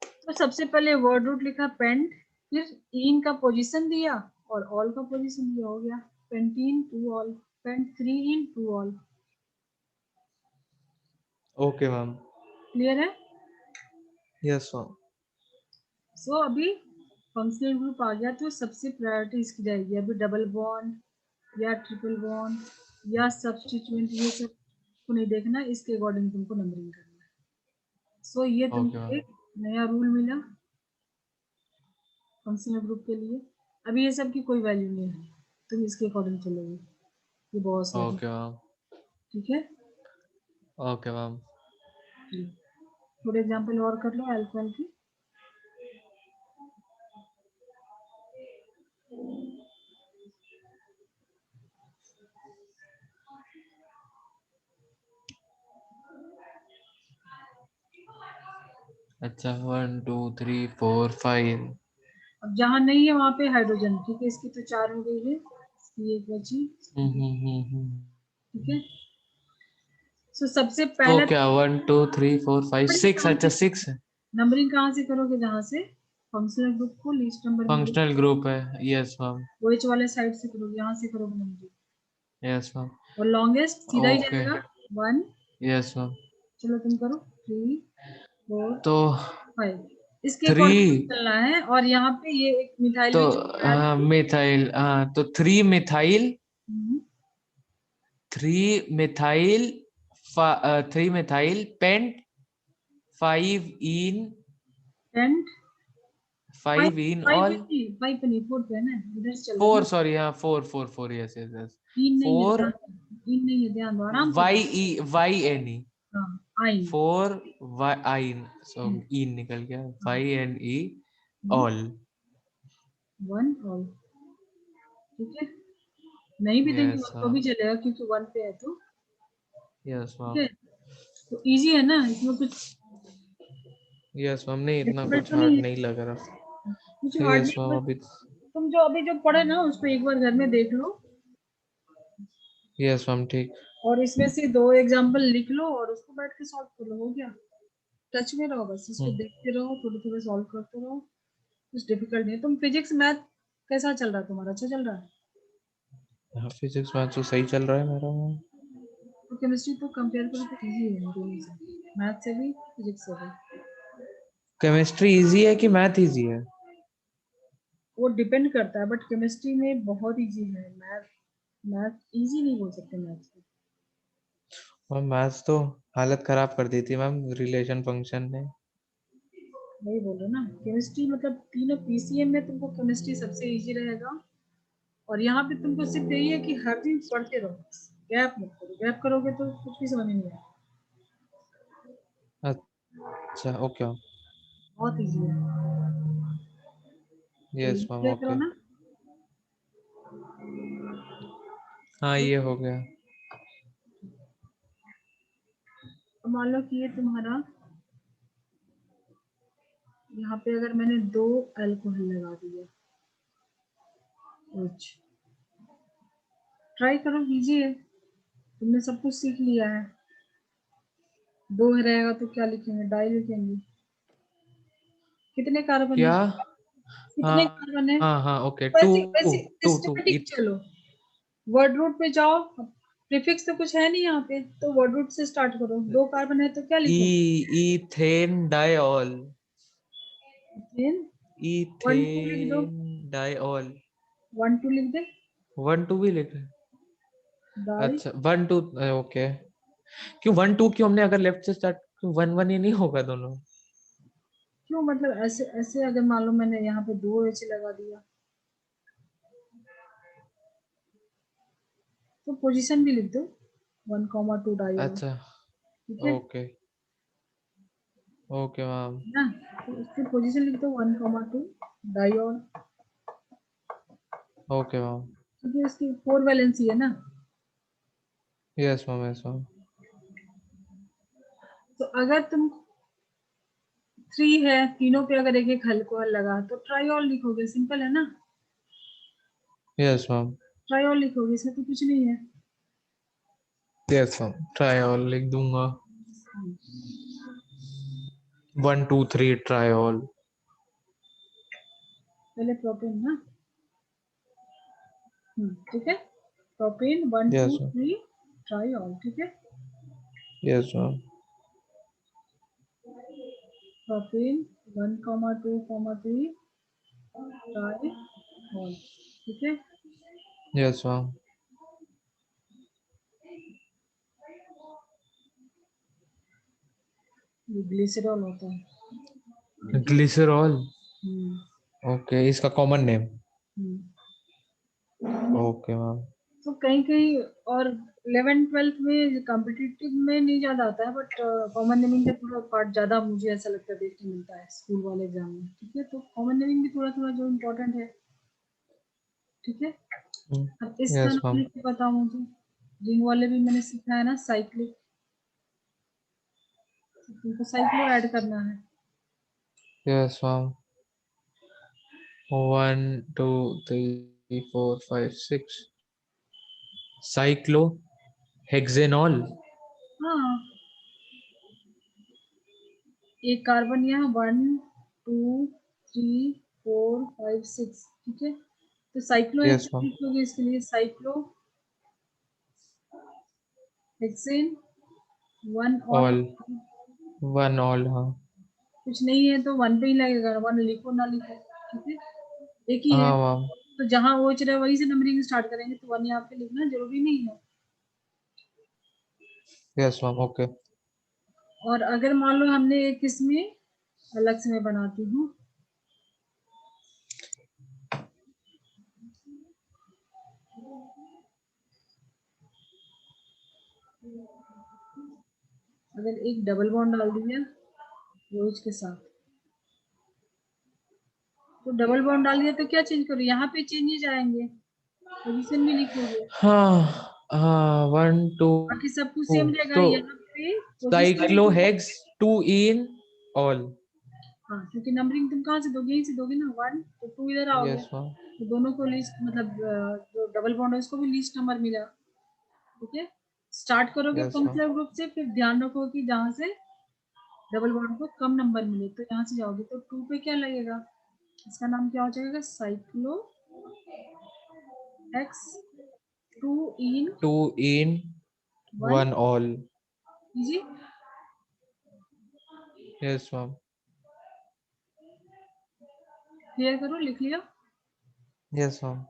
तो सबसे पहले वर्ड रूट लिखा पेंट, फिर इन का पोजीशन दिया और ऑल का पोजीशन दिया, हो गया पेंटीन 2 ऑल, पेंट 3 इन 2 ऑल। ओके मैम, क्लियर है। यस मैम, सो अभी फंक्शनल ग्रुप आ गया तो सबसे प्रायोरिटी इसकी जाएगी। अभी डबल बॉन्ड या ट्रिपल बॉन्ड या सब्स्टिट्यूएंट ये सब को नहीं देखना, इसके अकॉर्डिंग तुमको नंबरिंग करना है। सो ये ओके तुमको मैम, एक नया रूल मिला फंक्शनल ग्रुप के लिए। अभी ये सब की कोई वैल्यू नहीं है, तुम इसके अकॉर्डिंग चलोगे, ये बहुत सारी। ओके मैम, ठीक है, ओके मैम, थोड़े एग्जांपल और कर लो अल्कोहल की। अच्छा, 1 2 3 4 5, अब जहां नहीं है वहां पे हाइड्रोजन, ठीक है, इसकी तो 4 हो गई है, इसकी एक बची। ठीक है, सो सबसे तो पहला क्या 1 2 3 4 5 नंबरिंग 6, कहाँ अच्छा से, 6 है, नंबरिंग कहाँ से करोगे, जहां से फंक्शनल ग्रुप को लीस्ट नंबर मिले, फंक्शनल ग्रुप है, यस मैम, OH वाले साइड से करोगे, यहाँ से करोगे नंबरिंग। यस मैम, और लॉन्गेस्ट सीधा ही ओके, जाएगा 1। यस मैम, चलो तुम करो, 3 4 तो 5। इसके थ्री, अकॉर्डिंग चलना है। और यहाँ पे ये एक मिथाइल तो भी चल रहा है। मिथाइल, तो three methyl, hmm, three methyl, three methyl paint, five in, and five, five in five all, नहीं, फाइव नहीं, फोर पे है ना, इधर से चल रहा है फोर, ना। सॉरी, हाँ, four four four, yes yes yes, इन नहीं है, फोर, ध्यान दो, इन नहीं है, ध्यान दो, आराम से वाई ध्यान। ई, वाई एन ई, हाँ, आइन। फोर, वाई आइन, सो हम्म, ई निकल गया, हाँ, Y N E, ol. One और, ठीक है। नहीं भी देंगे यस तो भी मैम, चलेगा क्योंकि वन पे है तो। यस ठीक मैम, है, तो इजी है ना, इसमें कुछ यस मैम, नहीं इतना डिफिकल्ट कुछ तो हार्ड नहीं नहीं लग रहा। है, कुछ हार्ड यस नहीं, मैम, बस अभी, तुम जो अभी जो पढ़े ना उसको एक बार घर में देख लो। यस मैम, ठीक, और इसमें से दो एग्जाम्पल लिख लो और उसको बैठ के सॉल्व कर लो, हो गया। टच में रहो, बस इसको हम्म, देखते रहो, थोड़े थोड़े सॉल्व करते रहो। कुछ डिफिकल्ट नहीं है। तुम फिजिक्स मैथ कैसा चल रहा है तुम्हारा, अच्छा चल रहा है? हाँ, फिजिक्स मैथ तो सही चल रहा है मेरा मैम। तो केमिस्ट्री तो कंपेयर करो तो इजी है दोनों से, मैथ से भी फिजिक्स से भी। केमिस्ट्री इजी है कि मैथ इजी है? वो डिपेंड करता है, बट केमिस्ट्री में बहुत इजी है। मैथ, मैथ इजी नहीं बोल सकते मैथ को। मैम मैथ्स तो हालत खराब कर दी थी मैम, रिलेशन फंक्शन ने। वही बोलो ना, केमिस्ट्री मतलब तीनों पीसीएम में तुमको केमिस्ट्री सबसे इजी रहेगा। और यहाँ पे तुमको सिर्फ यही है कि हर दिन पढ़ते रहो, गैप मत करो, गैप करोगे तो कुछ भी समझ नहीं आएगा। अच्छा, ओके मैम, बहुत इजी है, यस जल्दी मैम, किया करो ओके, ना। हाँ ये हो गया। अब मान लो कि ये तुम्हारा, यहाँ पे अगर मैंने दो अल्कोहल लगा दिया, कुछ ट्राई करो, कीजिए। तुमने सब कुछ सीख लिया है। दो रहेगा तो क्या लिखेंगे, डाई लिखेंगे। कितने कार्बन है, क्या? कितने हाँ, कार्बन है? हाँ हाँ, ओके, टू, वैसे वैसे टू टू सिस्टमेटिक इथ, चलो, वर्ड रूट पे जाओ। प्रीफिक्स तो कुछ है नहीं यहाँ पे, तो वर्ड रूट से स्टार्ट करो। दो कार्बन है तो क्या ई, लिखोगे? Ethane diol, methane. One two लिख दो, इथेन डाइऑल, वन टू लिख दे। वन टू भी लिखे? डाई, अच्छा, वन टू, ओके, क्यों वन टू, क्यों हमने अगर लेफ्ट से स्टार्ट, क्यों वन वन ही नहीं होगा दोनों? क्यों मतलब ऐसे ऐसे, अगर मान लो मैंने यहाँ पे दो एच लगा दिया तो पोजीशन भी लिख दो, 1,2 डाई। अच्छा, ठीक है ओके, ओके मैम, ना, तो उसकी पोजीशन लिख दो 1,2 डाई। ओके मैम, क्योंकि उसकी फोर वैलेंसी है ना। यस मैम, यस मैम, तो अगर तुम थ्री है, तीनों पे अगर एक एक अल्कोहल लगा तो ट्राइऑल लिखोगे, सिंपल है ना। यस मैम, ट्राइऑल लिखोगे, इसमें तो कुछ नहीं है। यस मैम, ट्राई ऑल लिख दूंगा, one two three triol. पहले प्रोपेन ना, ठीक है। Propane one two yes ma'am, three triol, ठीक है। यस मैम, प्रोपेन 1,2,3 ट्राइऑल, ठीक है। यस मैम, ये ग्लिसरॉल होता है, ठीक है। ग्लिसरॉल, हम्म, ओके, इसका कॉमन नेम, हम्म। ओके मैम, तो कहीं कहीं और 11th 12th में कॉम्पिटिटिव में नहीं ज्यादा आता है, बट कॉमन नेमिंग का थोड़ा पार्ट ज्यादा मुझे ऐसा लगता है देखने मिलता है स्कूल वाले एग्जाम में, ठीक है। तो कॉमन नेमिंग भी थोड़ा थोड़ा जो इम्पोर्टेंट है, ठीक है। अब इसका यस नाम मैम, लिख के बताओ मुझे। रिंग वाले भी मैंने सीखा है ना, साइक्लिक, तुमको साइक्लो ऐड करना है। Yes ma'am, one two three four five six, cyclo hexanol, हाँ, एक कार्बन यहाँ 1 2 3 4 5 6, ठीक है। तो साइक्लो यस हेक्सेन मैम, लिखोगे, इसके लिए cyclo hexane one all. All, one all, हाँ, कुछ नहीं है तो 1 पे ही लगेगा, 1 लिखो ना लिखो, ठीक है, एक ही है। हाँ मैम। तो जहाँ OH रहे वहीं से नंबरिंग स्टार्ट करेंगे, तो 1 यहाँ पे लिखना जरूरी नहीं है। Yes ma'am, okay. और अगर मान लो हमने एक इसमें अलग से मैं बनाती हूँ, अगर एक डबल बॉन्ड डाल दिया OH के साथ, तो डबल बॉन्ड डाल दिया तो क्या चेंज करो, यहाँ पे चेंजेस आएंगे, पोजीशन भी लिखोगे, हाँ हाँ, 1 2 बाकी सब कुछ सेम रहेगा, तो यहाँ पे पोजीशन लिखोगे। साइक्लोहेक्स 2 इन ऑल। हाँ, क्योंकि नंबरिंग तुम कहाँ से दोगे, यहीं से दोगे ना, 1 तो 2 इधर आओगे, यस मैम। तो दोनों को लिस्ट मतलब जो डबल बॉन्ड है उसको भी लिस्ट नंबर मिला, ठीक है। स्टार्ट करोगे यस मैम। फंक्शनल ग्रुप से, फिर ध्यान रखो कि जहाँ से डबल बॉन्ड को कम नंबर मिले तो यहाँ से जाओगे, तो 2 पे क्या लगेगा, इसका नाम क्या हो जाएगा, साइक्लो एक्स 2 इन 2 in 1, 1 all। जी। Yes ma'am. क्लियर करो, लिख लिया। Yes ma'am.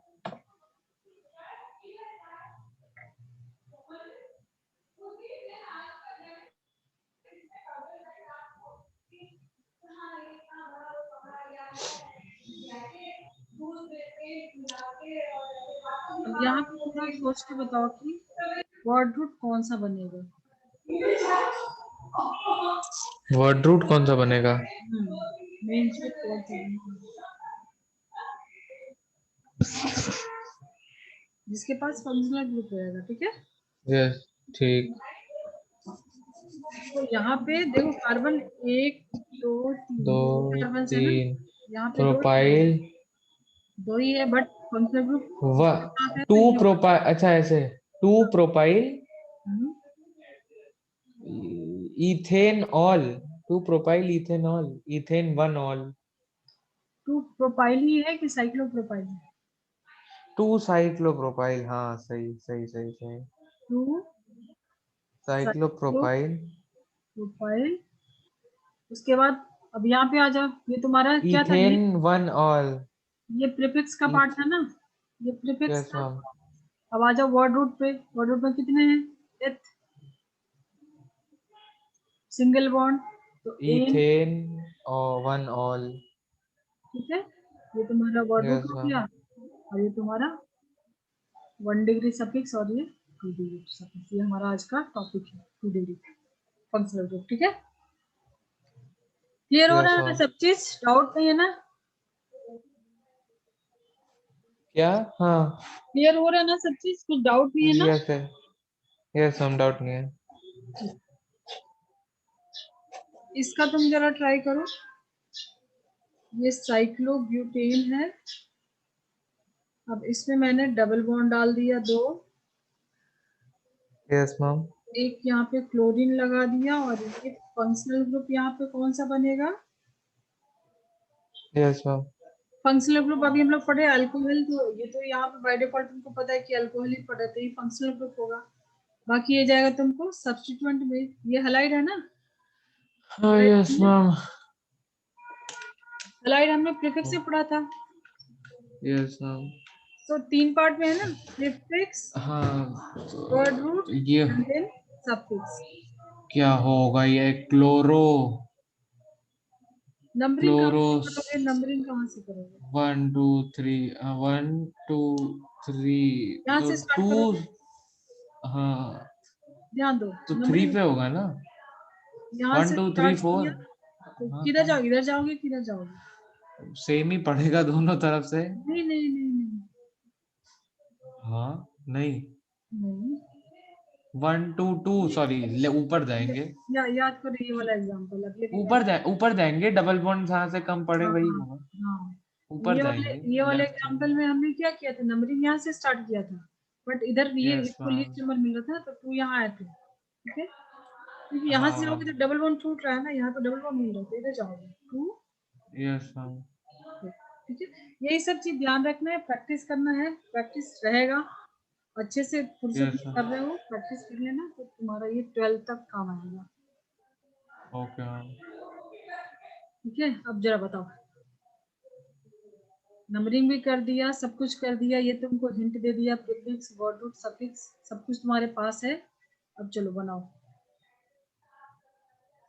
अब यहाँ पे थोड़ा सोच के बताओ कि वर्ड रूट कौन सा बनेगा। वर्ड रूट कौन सा बनेगा? मेन चीज कौन सा बनेगा, जिसके पास फंक्शनल ग्रुप रहेगा, ठीक है। यस, ठीक। तो यहाँ पे देखो कार्बन 1 2 3 दो, दो कार्बन है ना, तीन। यहाँ पे दो ही है, प्रोपाइल दो ही है, बट फंक्शनल ग्रुप व इसके साथ है टू तो ये वाला। प्रोपाइल, अच्छा ऐसे, 2 propyl hmm, ethane ol, 2 propyl ethanol, ethane 1 ol. 2 propyl ही है कि साइक्लो प्रोपाइल है, 2 साइक्लोप्रोपाइल, हाँ सही सही सही सही। 2 साइक्लो साइक्लोप्रोपाइल प्रोपाइल। उसके बाद अब यहाँ पे आ जाओ, ये तुम्हारा क्या था, इथेन 1 ऑल। ये प्रीफिक्स का पार्ट था ना, ये प्रीफिक्स यस था। मैम। अब आ जाओ वर्ड रूट पे, वर्ड रूट में कितने हैं, एथ सिंगल बॉन्ड, तो एन, इथेन और 1 ऑल। ठीक है, ये तुम्हारा वर्ड रूट यस हो मैम। गया। और ये तुम्हारा 1 डिग्री सफिक्स, और ये 2 डिग्री सफिक्स, ये हमारा आज का टॉपिक है, 2 डिग्री फंक्शनल ग्रुप, ठीक है। क्लियर हो रहा यस है ना मैम। सब चीज, डाउट नहीं है ना, क्या? हाँ। क्लियर हो रहा है ना सब चीज, कुछ डाउट नहीं है ना। यस है। यस मैम, डाउट नहीं है। इसका तुम जरा ट्राई करो, ये साइक्लोब्यूटेन है, अब इसमें मैंने डबल बॉन्ड डाल दिया 2, यस मैम। एक यहाँ पे क्लोरीन लगा दिया, और ये फंक्शनल ग्रुप यहाँ पे कौन सा बनेगा, यस मैम। फंक्शनल ग्रुप अभी हम लोग पढ़े अल्कोहल, तो ये तो यहाँ पे बाय डिफॉल्ट तुमको पता है कि अल्कोहल ही पढ़े, तो ये फंक्शनल ग्रुप होगा। बाकी ये जाएगा तुमको सब्स्टिट्यूएंट में, ये हलाइड है ना, हाँ यस मैम। हलाइड हमने प्रीफिक्स से पढ़ा था, यस मैम। तो 3 पार्ट में है ना, प्रीफिक्स, हाँ वर्ड तो रूट ये एंड देन सफिक्स। क्या होगा, ये क्लोरो, नंबरिंग कहाँ क्लोरो से करोगे, नंबरिंग कहाँ से करोगे, 1 2 3, 1 2 3, यहाँ तो से स्टार्ट 2। करोगे, हाँ, ध्यान दो, तो 3 नंबरिंग पे होगा ना, यहाँ 1 से 2 3 स्टार्ट 4। किया, तो हाँ किधर हाँ, जाओगे, इधर जाओगे, किधर जाओगे, सेम ही पड़ेगा दोनों तरफ से। नहीं नहीं नहीं नहीं हाँ, नहीं, नहीं, 1 2 2, सॉरी, ऊपर जाएंगे। याद करो ये वाला एग्जांपल, अगले दिन ऊपर जाएंगे, डबल बॉन्ड जहाँ से कम पड़े हाँ वही हाँ होगा। हाँ, ऊपर जाएंगे, ये वाले लेफ्ट एग्जांपल जाएंगे। में हमने क्या किया था, नंबरिंग यहाँ से स्टार्ट किया था, बट इधर ये यस इसको मैम। लीस्ट नंबर मिल रहा था, तो 2 यहाँ आए थे, ठीक है, क्योंकि यहाँ हाँ से मैम। जाओगे तो डबल वन छूट रहा है ना, यहाँ तो डबल वन मिल रहा है, तो इधर जाओगे 2, यस मैम। ठीक है। यही सब चीज ध्यान रखना है, प्रैक्टिस करना है, प्रैक्टिस रहेगा, अच्छे से फुर्सत यस में कर मैम। रहे हो, प्रैक्टिस कर लेना, तो तुम्हारा ये 12 तक काम आएगा। Okay ma'am. ठीक है, अब जरा बताओ, नंबरिंग भी कर दिया, सब कुछ कर दिया, ये तुमको हिंट दे दिया, प्रीफिक्स, वर्ड रूट, सफिक्स, सब कुछ तुम्हारे पास है। अब चलो बनाओ,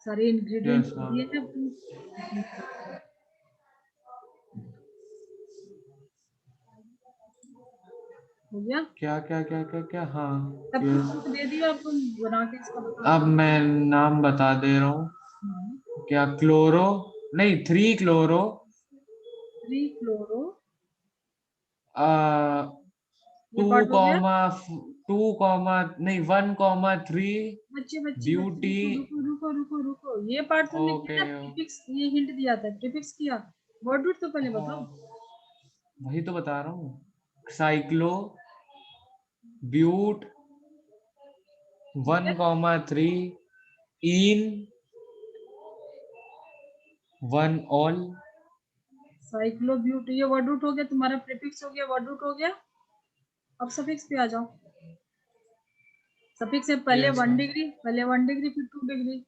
सारे इंग्रेडिएंट यस दिए मैम। हैं अब तुम। हो गया, क्या क्या क्या क्या क्या, हाँ। सब कुछ यस। तुमको दे दिया, अब तुम बना के इसका बता अब दो। मैं नाम बता दे रहा हूँ। हम्म, क्या क्लोरो, नहीं 3 क्लोरो, 3 क्लोरो, ये टू पार्ट हो गया। कॉमा 2 कॉमा, नहीं 1 कॉमा 3 बच्चे बच्चे बच्चे ब्यूटी। रुको रुको रुको रुको रुको, ये पार्ट तुमने ओके। किया ना, प्रीफिक्स, ये हिंट दिया था, प्रीफिक्स किया, वर्ड रूट तो पहले बताओ। हाँ वही तो बता रहा हूँ। साइक्लो, ब्यूट, ठीक वन है, कॉमा थ्री इन, वन ऑल। साइक्लोब्यूट, ये वर्ड रूट हो गया तुम्हारा, प्रीफिक्स हो गया, वर्ड रूट हो गया। अब सफिक्स पे आ जाओ। सफिक्स से पहले यस 1 डिग्री, पहले 1 डिग्री फिर 2 डिग्री।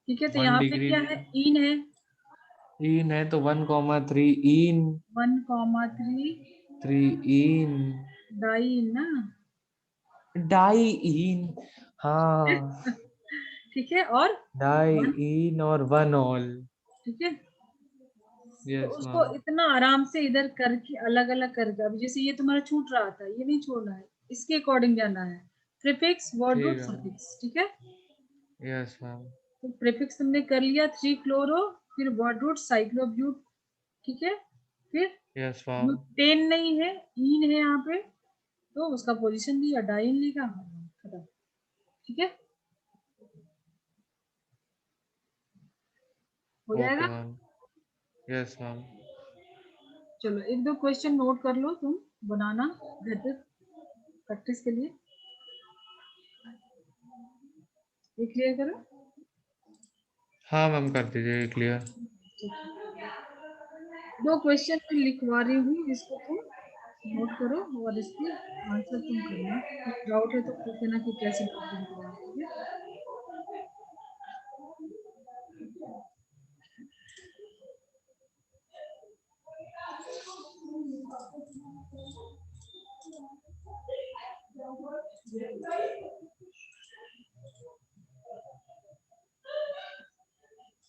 ठीक है, तो वन यहाँ पे डिग्री क्या है, इन है, इन है तो 1 कॉमा 3 इन, 1 कॉमा 3 3 इन, डाइन ना। डाई इन। हाँ ठीक है, और डाई 1, इन और वन ऑल। ठीक है। तो यस उसको मैम। इतना आराम से इधर करके अलग अलग करके, अब जैसे ये तुम्हारा छूट रहा था, ये नहीं छोड़ना है, इसके अकॉर्डिंग जाना है। प्रीफिक्स, वर्ड रूट, ठीक है। सफिक्स, ठीक है। Yes ma'am. तो प्रीफिक्स तुमने कर लिया 3 क्लोरो, फिर वर्ड रूट साइक्लोब्यूट, ठीक है। फिर यस मैम। टेन नहीं है, इन है यहाँ पे, तो उसका पोजीशन लिया, डाइन लिखा, खत्म। ठीक है, हो ओके जाएगा। मैम। Yes ma'am. चलो एक दो क्वेश्चन नोट कर लो तुम, बनाना घर पे प्रैक्टिस के लिए, ये क्लियर करो। हाँ मैम कर दीजिए क्लियर। ठीक है, 2 क्वेश्चन मैं लिखवा रही हूँ, इसको तुम नोट करो और इसके आंसर तुम करना, कुछ डाउट है तो पूछ लेना कि कैसे डाउट करना है, ठीक है।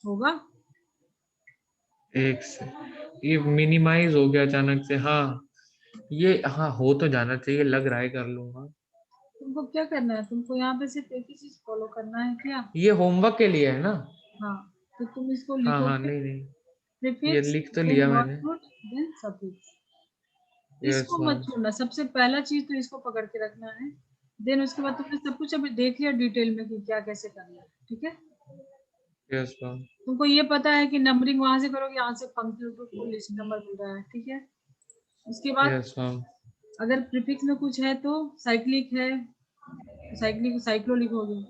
होगा। एक से ये मिनिमाइज हो गया अचानक से, हाँ। ये हाँ हो तो जाना चाहिए, लग रहा है कर लूंगा। तुमको क्या करना है, तुमको यहाँ पे सिर्फ एक ही चीज फॉलो करना है, क्या। ये होमवर्क के लिए है ना? हाँ, तो तुम इसको हाँ हाँ, लिखोगे, नहीं नहीं, ये प्रीफिक्स, लिख तो देन लिया मैंने। Word root, then suffix. Yes इसको मत मैम। छोड़ना, सबसे पहला चीज तो इसको पकड़ के रखना है। देन उसके बाद तुमने सब कुछ अभी देख लिया डिटेल में कि क्या कैसे करना है, ठीक है। Yes ma'am. तुमको ये पता है कि नंबरिंग वहां से करोगे, यहाँ से फंक्शनल ग्रुप को लिस्ट नंबर मिल रहा है, ठीक है। उसके बाद यस मैम। अगर प्रीफिक्स में कुछ है तो साइक्लिक है, तो साइक्लिक साइक्लो लिखोगे।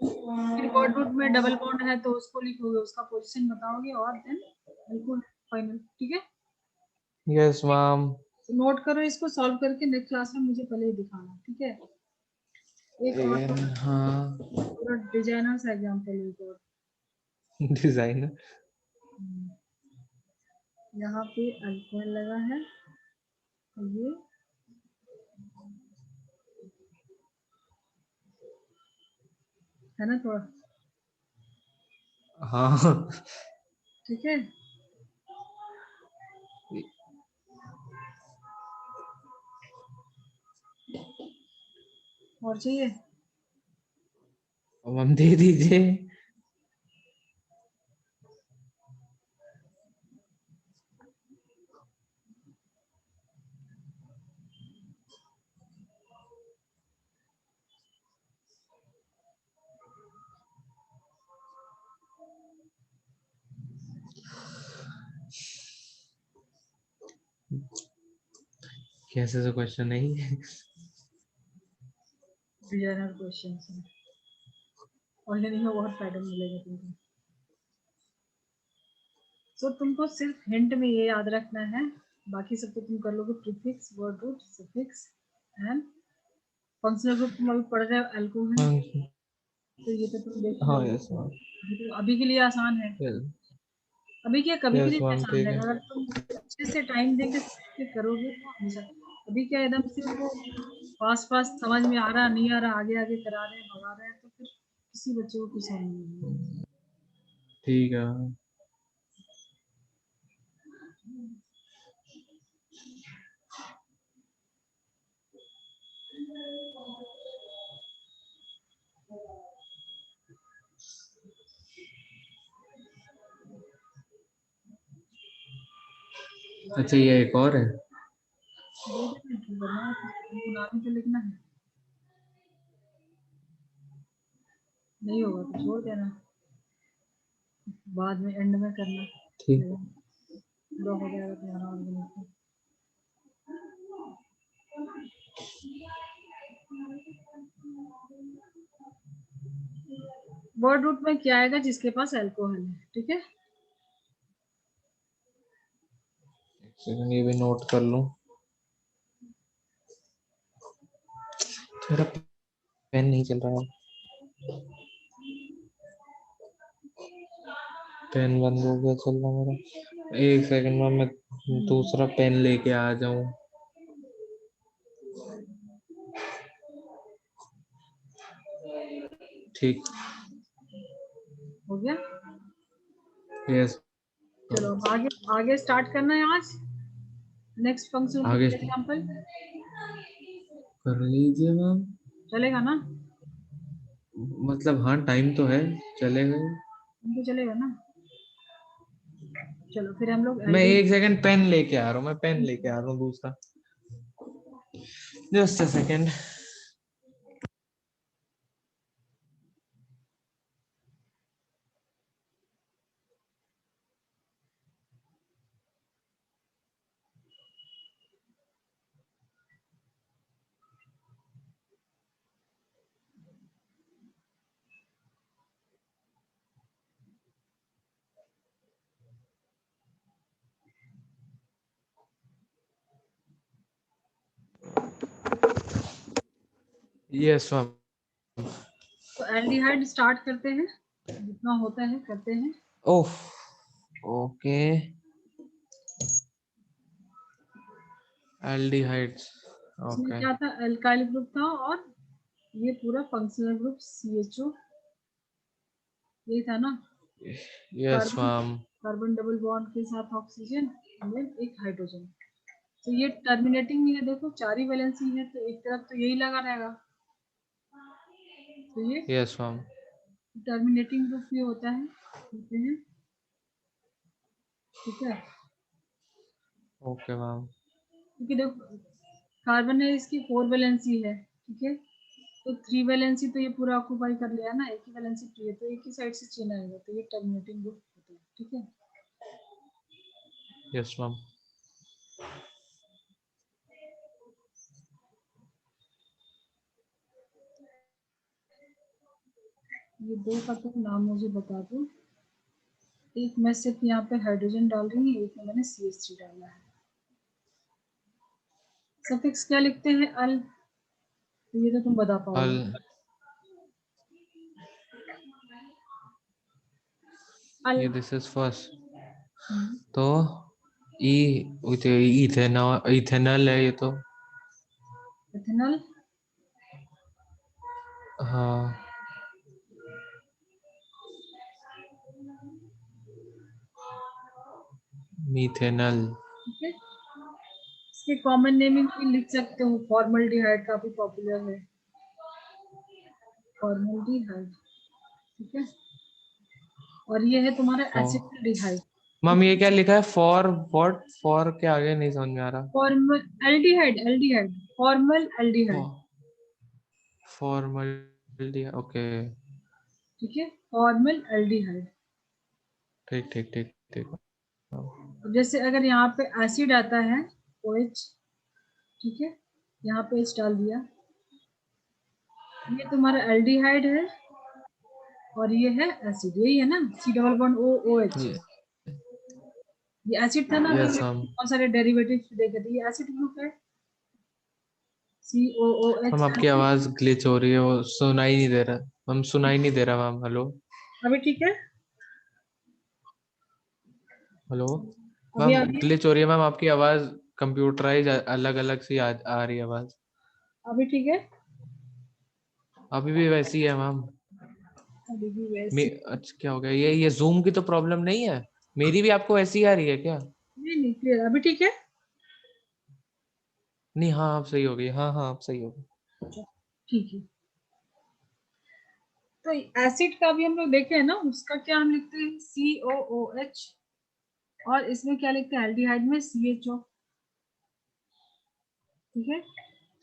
फिर वर्ड रूट में डबल बॉन्ड है तो उसको लिखोगे, उसका पोजीशन बताओगे, और देन बिल्कुल फाइनल, ठीक है। Yes ma'am. तो नोट करो, इसको सॉल्व करके नेक्स्ट क्लास में मुझे पहले ही दिखाना, ठीक है। एक और हाँ। पूरा डिजाइनर्स एग्जाम्पल, एक और। डिजाइनर। हम्म, यहाँ पे अल्कोहल लगा है, तो ये है ना थोड़ा, हाँ। ठीक है। और चाहिए। अब हम दे दीजिए। कैसे से क्वेश्चन नहीं? डिजाइनर क्वेश्चन है, ऑनलाइन में बहुत फायदा मिलेगा तुमको। तो तुमको सिर्फ हिंट में ये याद रखना है, बाकी सब तो तुम कर लोगे, prefix, word root, suffix and functional group. तुम अभी पढ़ रहे हो अल्कोहल, हाँ। तो ये तो तुम देख ही हाँ लोगे, यस मैम। ये तो अभी के लिए आसान है। अभी क्या कभी भी यस नहीं मैम पहचान ठीक है। लेगा, अगर तुम अच्छे से टाइम देके समझ के करोगे तो हमेशा। अभी क्या एकदम से वो फास्ट फास्ट समझ में आ रहा नहीं आ रहा, आगे आगे करा रहे हैं, भगा रहे हैं, तो फिर किसी बच्चे को कुछ समझ नहीं आएगा। ठीक है मैम। अच्छा ये एक और है। दे देना की करना है, तुमको नाम ही तो लिखना है। नहीं होगा तो छोड़ देना, बाद में एंड में करना। ठीक। पूरा हो जाएगा तुम्हारा ऑर्गेनाइजेशन। वर्ड रूट में क्या आएगा? जिसके पास अल्कोहल है, ठीक है। सेकंड ये भी नोट कर लूं। मेरा पेन नहीं चल रहा है, पेन बंद हो गया चल रहा मेरा। एक सेकंड में मैं दूसरा पेन लेके आ जाऊं। ठीक। हो गया। यस। चलो अब आगे आगे स्टार्ट करना है आज। नेक्स्ट फंक्शन आगे फॉर एग्जांपल कर लीजिए मैम। चलेगा ना? मतलब हाँ टाइम तो है, चलेगा। तुमको चलेगा ना? चलो फिर हम लोग मैं एल्डी। एक सेकंड पेन लेके आ रहा हूँ, मैं पेन लेके आ रहा हूँ दूसरा। Just a second. Yes ma'am. तो एल्डिहाइड स्टार्ट करते हैं, जितना होता है करते हैं। Oh okay. एल्डिहाइड्स। इसमें ओके। क्या था? अल्काइल ग्रुप था, और ये पूरा फंक्शनल ग्रुप CHO ये था ना। Yes carbon ma'am. Carbon double bond के साथ ऑक्सीजन, and then एक हाइड्रोजन। तो ये टर्मिनेटिंग में है, देखो 4 ही वैलेंसी है, तो एक तरफ तो यही लगा रहेगा। तो ये यस मैम। टर्मिनेटिंग ग्रुप ये होता है, होते हैं, ठीक है। Okay ma'am. क्योंकि देखो कार्बन है, इसकी 4 वैलेंसी है, ठीक है। तो 3 वैलेंसी तो ये पूरा ऑक्यूपाई कर लिया ना, एक ही वैलेंसी फ्री है, तो एक ही साइड से चेन आएगा, तो ये टर्मिनेटिंग ग्रुप होता है, ठीक है। Yes ma'am. ये दो का तो नाम मुझे बता दो। एक मैं सिर्फ यहाँ पे हाइड्रोजन डाल रही हूँ, एक में मैंने CH3 डाला है। सफिक्स क्या लिखते हैं? अल, तो ये तो तुम बता अल। पाओगे। अल। ये दिस इज फर्स्ट। हम्म, तो ई इथेनॉल इथेनॉल है ये तो। इथेनॉल। हाँ। मीथेनॉल। ठीक है। इसके कॉमन नेमिंग भी लिख सकते हो, फॉर्मल्डिहाइड काफी पॉपुलर है, फॉर्मल्डिहाइड, ठीक है। और ये है तुम्हारा एसिटिल्डिहाइड। मैम ये क्या लिखा है? For what? फॉर के आगे नहीं समझ में आ रहा। Formal aldehyde, aldehyde formal aldehyde, formal. Okay. ठीक है, फॉर्मल एल्डिहाइड। ठीक ठीक ठीक ठीक। अब जैसे अगर यहाँ पे एसिड आता है OH, ठीक है, यहाँ पे H डाल दिया, ये तुम्हारा एल्डिहाइड है, और ये है एसिड, यही है ना, C डबल बॉन्ड OH। ये एसिड था ना, अभी यस हमने मैम। बहुत सारे डेरिवेटिव्स देखे थे, ये एसिड ग्रुप है, COOH मैम आपकी एसिड। आवाज ग्लिच हो रही है, वो सुनाई नहीं दे रहा। मैम सुनाई नहीं दे रहा मैम। हेलो। अभी ठीक है? हेलो अभी मैम, आ रही है? ग्लिच हो रही है मैम, आपकी आवाज कंप्यूटराइज अलग अलग सी आ रही है आवाज। अभी ठीक है? अभी भी वैसी है मैम। अभी भी वैसी? अच्छा क्या हो गया, ये जूम की तो प्रॉब्लम नहीं है? मेरी भी आपको ऐसी ही आ रही है क्या? नहीं नहीं, क्लियर। अभी ठीक है? नहीं, हाँ आप सही हो गई, हाँ हाँ आप सही हो गई। अच्छा, ठीक है। तो एसिड का भी हम लोग देखे हैं ना, उसका क्या हम लिखते हैं? COOH। और इसमें क्या लिखते हैं? एल्डिहाइड में CHO। ठीक है।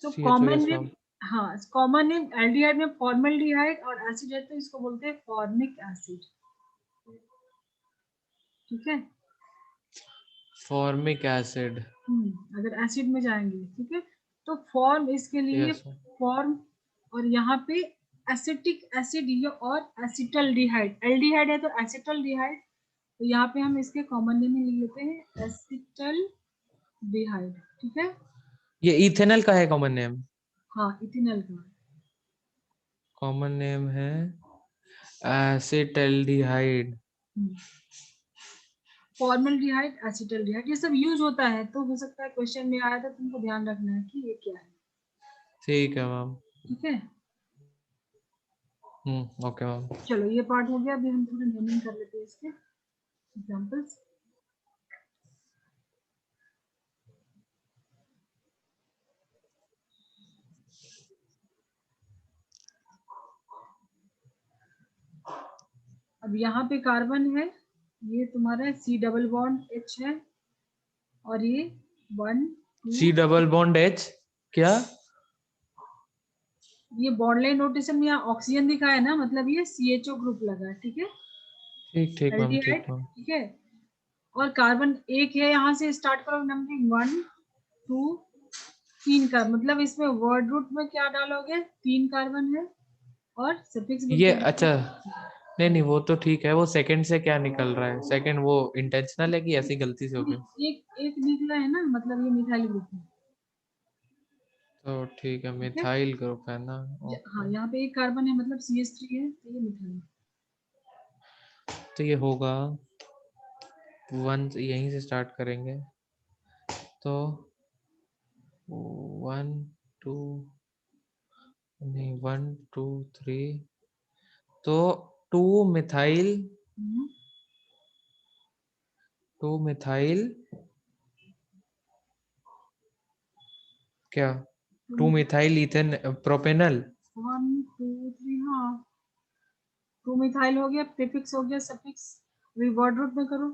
तो CHO, common yes name, ma'am. हाँ, कॉमन नेम एल्डिहाइड में फॉर्मल्डिहाइड, और एसिड है तो इसको बोलते हैं फॉर्मिक एसिड। ठीक है। Formic acid. अगर एसिड में जाएंगे, ठीक है, तो फॉर्म इसके लिए यस मैम। फॉर्म, और यहाँ पे एसिटिक एसिड ये, और एसिटल्डिहाइड, एल्डिहाइड है तो एसिटल्डिहाइड, तो यहाँ पे हम इसके कॉमन नेम में लिख लेते हैं एसिटल्डिहाइड। ठीक है। ये इथेनॉल का है कॉमन नेम? हाँ, इथेनॉल का। कॉमन नेम है एसिटल्डिहाइड। फॉर्मल्डिहाइड, एसिटल्डिहाइड, ये सब यूज होता है, तो हो सकता है क्वेश्चन में आया था, तुमको ध्यान रखना है कि ये क्या है। ठीक है मैम। ठीक है। Okay ma'am. चलो, ये पार्ट हो गया। अभी हम थोड़ा नेमिंग कर लेते हैं इसके एग्जांपल्स। अब यहाँ पे कार्बन है, ये तुम्हारा C डबल बॉन्ड H है, और ये 1 सी 2, डबल बॉन्ड एच, क्या? ये बॉन्ड लाइन नोटेशन में यहाँ ऑक्सीजन दिखा है ना, मतलब ये CHO ग्रुप लगा है। ठीक है। ठीक ठीक मैम, ठीक एल्डिहाइड। मैम। ठीक है। और कार्बन एक है, यहाँ से स्टार्ट करो नंबरिंग 1 2 3 का, मतलब इसमें वर्ड रूट में क्या डालोगे? 3 कार्बन है, और सफिक्स बोल ये के अच्छा, नहीं नहीं वो तो ठीक है, वो सेकंड से क्या निकल रहा है? सेकंड वो इंटेंशनल है कि ऐसी गलती से हो गई? एक एक निकला है ना, मतलब ये मिथाइल ग्रुप है। तो ठीक है, ठीक है। मिथाइल ग्रुप है ना? हाँ, ओके। यहाँ पे एक कार्बन है, मतलब CH3 है, तो ये मिथाइल। तो ये होगा वन, यहीं से स्टार्ट करेंगे। तो 1 2, नहीं 1 2 3, तो 2 मिथाइल, हम्म, 2 मिथाइल क्या, तो 2 मिथाइल इथेन प्रोपेनल। 1 2 3, हाँ, 2 मिथाइल हो गया, प्रीफिक्स हो गया, सफिक्स। अभी वर्ड रूट में करो।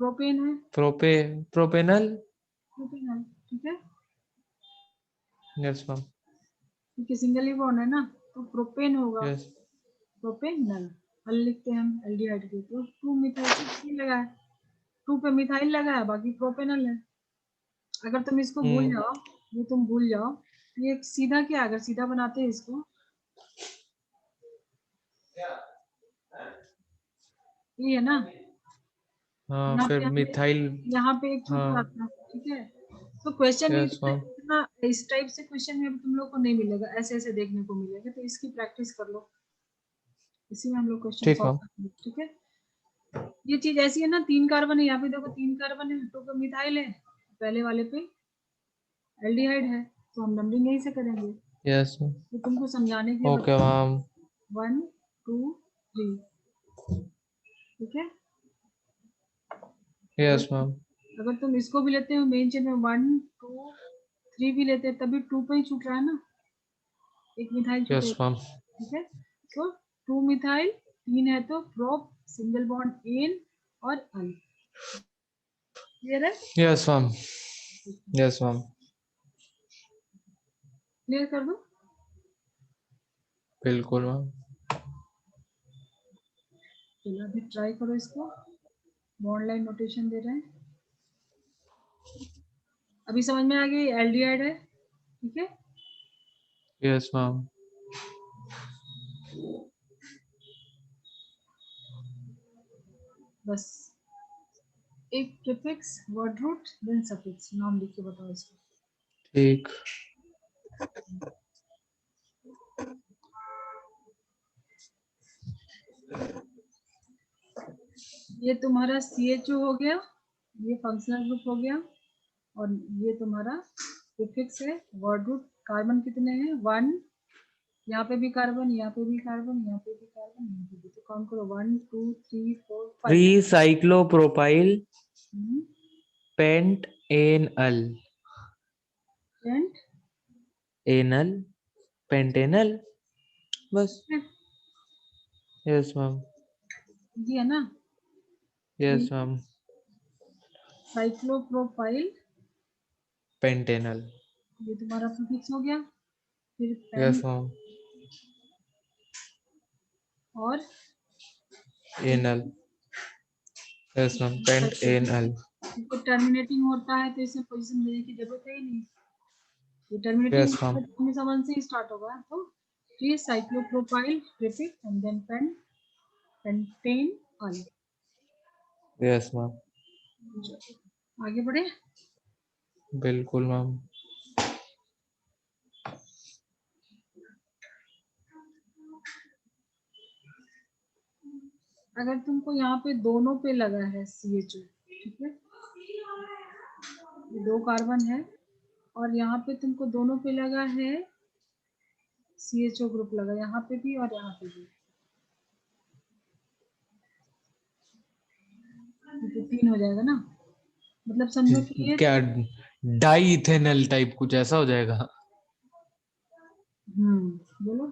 प्रोपेन है। प्रोपेनल। प्रोपेनल। ठीक है। Yes ma'am. क्योंकि सिंगल ही बॉन्ड है ना, तो प्रोपेन होगा। यस। प्रोपेनल। हल लिखते हैं हम एल्डिहाइड के, तो 2 मिथाइल से 3 लगा है, 2 पे मिथाइल लगा है, बाकी प्रोपेनल है। अगर तुम इसको भूल हम्म। जाओ, ये तुम भूल जाओ, ये सीधा क्या, अगर सीधा बनाते हैं इसको, ये है ना, हाँ यहाँ फिर पे हमने, मिथाइल। यहाँ पे एक छूट रहा हाँ। था। ठीक है। तो क्वेश्चन यस इतना मैम। इतना इस टाइप से क्वेश्चन में तुम लोग को नहीं मिलेगा, ऐसे ऐसे देखने को मिलेगा, तो इसकी प्रैक्टिस कर लो, इसी में हम लोग क्वेश्चन ठीक सॉल्व मैम। करेंगे। ठीक है। ये चीज ऐसी है ना, 3 कार्बन है, यहाँ पे देखो 3 कार्बन है, 2 पे मिथाइल है, पहले वाले पे एल्डिहाइड है, तो हम नंबरिंग यहीं से करेंगे, यस मैम। तो तुमको समझाने के लिए ओके बता, मैम। 1 2 3। ठीक है। अगर यस मैम। अगर तुम इसको भी लेते हो मेन चेन में, 1 2 3 भी लेते हैं, तभी 2 पे ही छूट रहा है ना, एक मिथाइल यस छूटेगा। मैम। ठीक है। तो 2 मिथाइल, 3 है तो प्रोप, सिंगल बॉन्ड एन, और अल। क्लियर है? Yes ma'am. Yes ma'am. Clear कर दो। बिल्कुल मैम। चलो, अभी ट्राई करो इसको। बॉन्ड लाइन नोटेशन दे रहे हैं, अभी समझ में आ गई, एल्डिहाइड है। ठीक है। Yes ma'am. बस एक prefix, word root, then suffix, नाम लिख के बताओ इसको। ठीक। ये तुम्हारा CHO हो गया, ये फंक्शनल ग्रुप हो गया, और ये तुम्हारा प्रीफिक्स है। वर्ड रूट कार्बन कितने हैं? 1, यहाँ पे भी कार्बन, यहाँ पे भी कार्बन, यहाँ पे भी कार्बन, यहाँ पे भी। तो काउंट करो, 1 2 3 4 5। 3 cyclopropyl hmm, pent anal pent anal pentanal, बस। यस मैम, ये है ना। यस मैम, साइक्लोप्रोपाइल, पेंटेनल, ये तुम्हारा प्रीफिक्स हो गया। फिर यस पेंट मैम, और enal, yes ma'am, pent enal. इसको टर्मिनेटिंग होता है तो इसमें पोजीशन देने की जरूरत है ही नहीं। ये टर्मिनेटिंग यस मैम, हमेशा 1 से ही स्टार्ट होगा। तो ये cyclopropyl prefix and then pentane ol. Yes ma'am, आगे बढ़े। बिल्कुल मैम। अगर तुमको यहाँ पे दोनों पे लगा है CHO, ठीक है, ये 2 कार्बन है, और यहाँ पे तुमको दोनों पे लगा है CHO ग्रुप लगा, यहाँ पे भी और यहाँ पे भी, तो 3 हो जाएगा ना। मतलब समझो कि ये क्या डाई इथेनल टाइप कुछ ऐसा हो जाएगा? बोलो।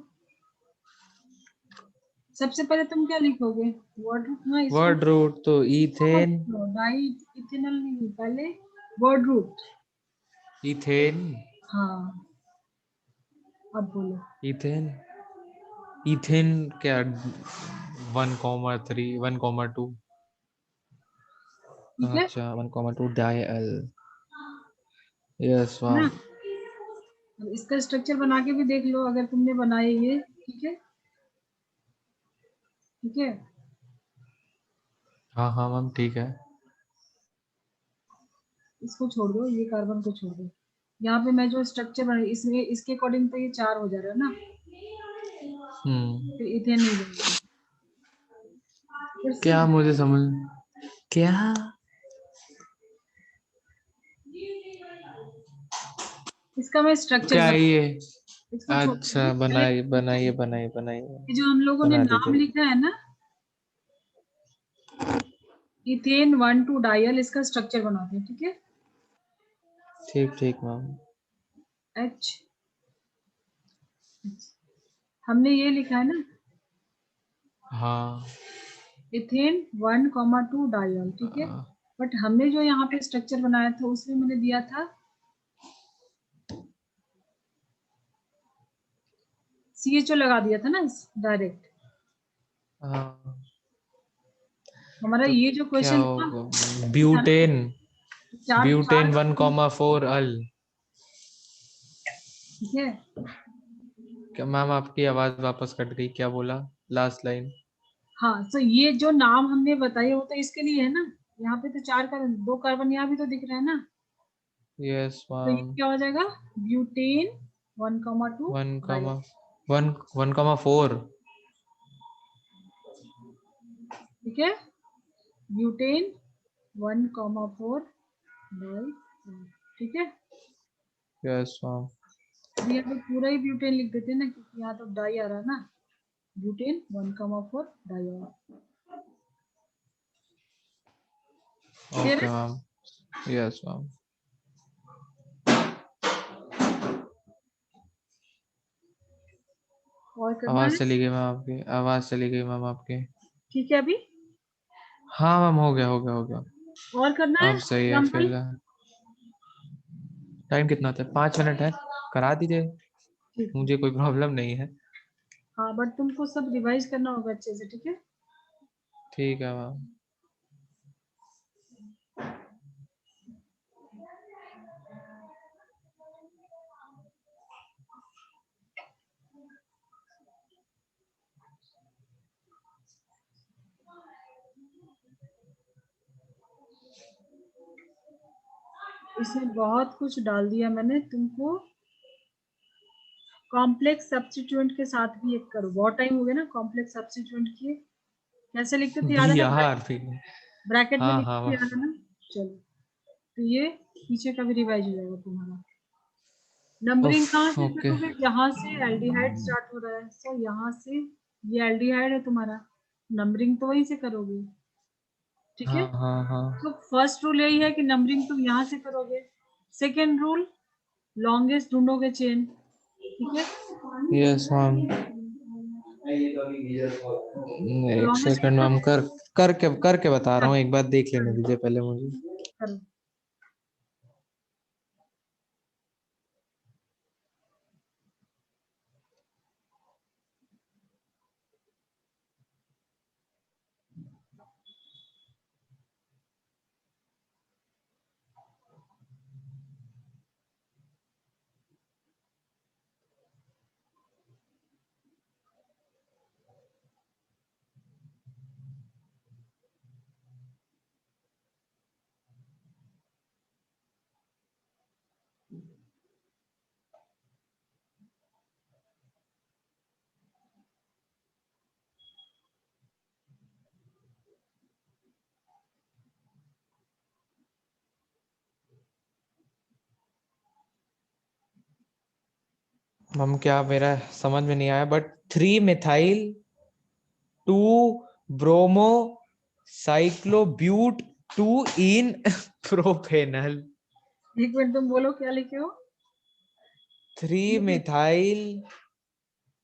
सबसे पहले तुम क्या लिखोगे? वर्ड रूट ना, इसको वर्ड रूट तो इथेन, डाई इथेनॉल नहीं, पहले वर्ड रूट। इथेन, हाँ, अब बोलो। इथेन, इथेन क्या 1,3 1,2? ठीक है अच्छा 1,2 डायल। यस ना। मैम। अब इसका स्ट्रक्चर बना के भी देख लो अगर तुमने बनाए ये। ठीक है, ठीक है। हाँ हाँ मैम, ठीक है। इसको छोड़ दो, ये कार्बन को छोड़ दो। यहाँ पे मैं जो स्ट्रक्चर बना इसमें, इसके अकॉर्डिंग तो ये 4 हो जा रहा है ना। फिर इथेन नहीं बनेगा। फिर से क्या मुझे समझ, क्या इसका मैं स्ट्रक्चर क्या है बना, ये? इसको छोड़ अच्छा, दीजिए पहले। बनाइए बनाइए बनाइए बनाइए, ये जो हम लोगों ने बना नाम दीजिए। लिखा है ना, इथेन 1,2 डायल, इसका स्ट्रक्चर बनाते हैं। ठीक है, ठीक ठीक मैम। H, हमने ये लिखा है ना, हाँ। Ethane 1,2 dial. ठीक है, बट हमने जो यहाँ पे स्ट्रक्चर बनाया था उसमें मैंने दिया था CHO लगा दिया था ना डायरेक्ट। हाँ हमारा तो ये जो क्या क्वेश्चन था, होगा? था ना, ब्यूटेन, चार चार। ब्यूटेन 1,4 अल। ठीक है, क्या मैम, आपकी आवाज वापस कट गई, क्या बोला लास्ट लाइन? हाँ। तो ये जो नाम हमने बताए वो तो इसके लिए है ना। यहाँ पे तो 4 कार्बन, 2 कार्बन यहाँ भी तो दिख रहा है ना। यस तो ये मैम। क्या हो जाएगा? Butane 1,2 one dial. कॉमा 1,4। ठीक है, ब्यूटेन 1,4 डायल। ठीक है, यस मैम। अब यहाँ पे पूरा ही ब्यूटेन लिख देते हैं ना, क्योंकि यहाँ तो डाई आ रहा है ना। Butane 1,4 dial. क्लियर ओके है? मैम। Yes ma'am. और करना आवाज है? चली गई मैम आपकी, आवाज चली गई मैम आपकी। ठीक है, अभी हाँ मैम, हो गया हो गया हो गया। और करना है अब सही है एग्जाम्पल। फिर। टाइम कितना था? 5 मिनट है, करा दीजिए, ठीक है, मुझे कोई प्रॉब्लम नहीं है। हाँ, बट तुमको सब रिवाइज करना होगा अच्छे से। ठीक है, ठीक है मैम। इसमें बहुत कुछ डाल दिया मैंने तुमको। कॉम्प्लेक्स सब्स्टिट्यूएंट के साथ भी एक करो। बहुत टाइम हो गया ना कॉम्प्लेक्स सब्स्टिट्यूएंट किए। कैसे लिखते थे याद है ना? यार भी। ब्रैकेट में हाँ लिखते थे, याद है ना? चलो, तो ये पीछे का भी रिवाइज हो जाएगा तुम्हारा। नंबरिंग कहाँ से ओके। करोगे? यहाँ से एल्डिहाइड स्टार्ट हो रहा है, सो यहाँ से ये एल्डिहाइड है तुम्हारा, नंबरिंग तो वहीं से करोगे। ठीक है, हाँ हाँ हाँ। तो फर्स्ट रूल यही है कि नंबरिंग तुम यहाँ से करोगे। सेकेंड रूल, लॉन्गेस्ट ढूंढोगे चेन। ठीक है, यस मैम। एक लॉन्गेस्ट सेकंड मैम, करके बता रहा हूँ, एक बार देख लेने करो दीजिए पहले मुझे। करो। मैम क्या, मेरा समझ में नहीं आया, but 3 methyl 2 bromo cyclobut 2 ene propanal. एक मिनट, तुम बोलो क्या लिखे हो? 3 मिथाइल,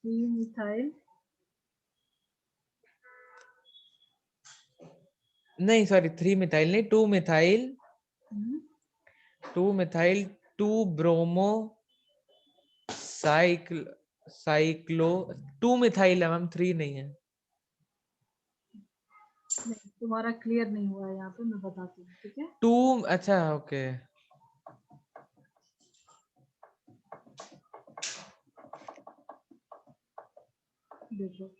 मिथाइल, नहीं सॉरी, 3 मिथाइल नहीं, 2 methyl 2 bromo cycl cyclo 2 methyl है मैम, 3 नहीं है। नहीं तुम्हारा क्लियर नहीं हुआ है यहाँ पे, मैं बताती हूँ। ठीक है, 2, अच्छा ओके। देखो,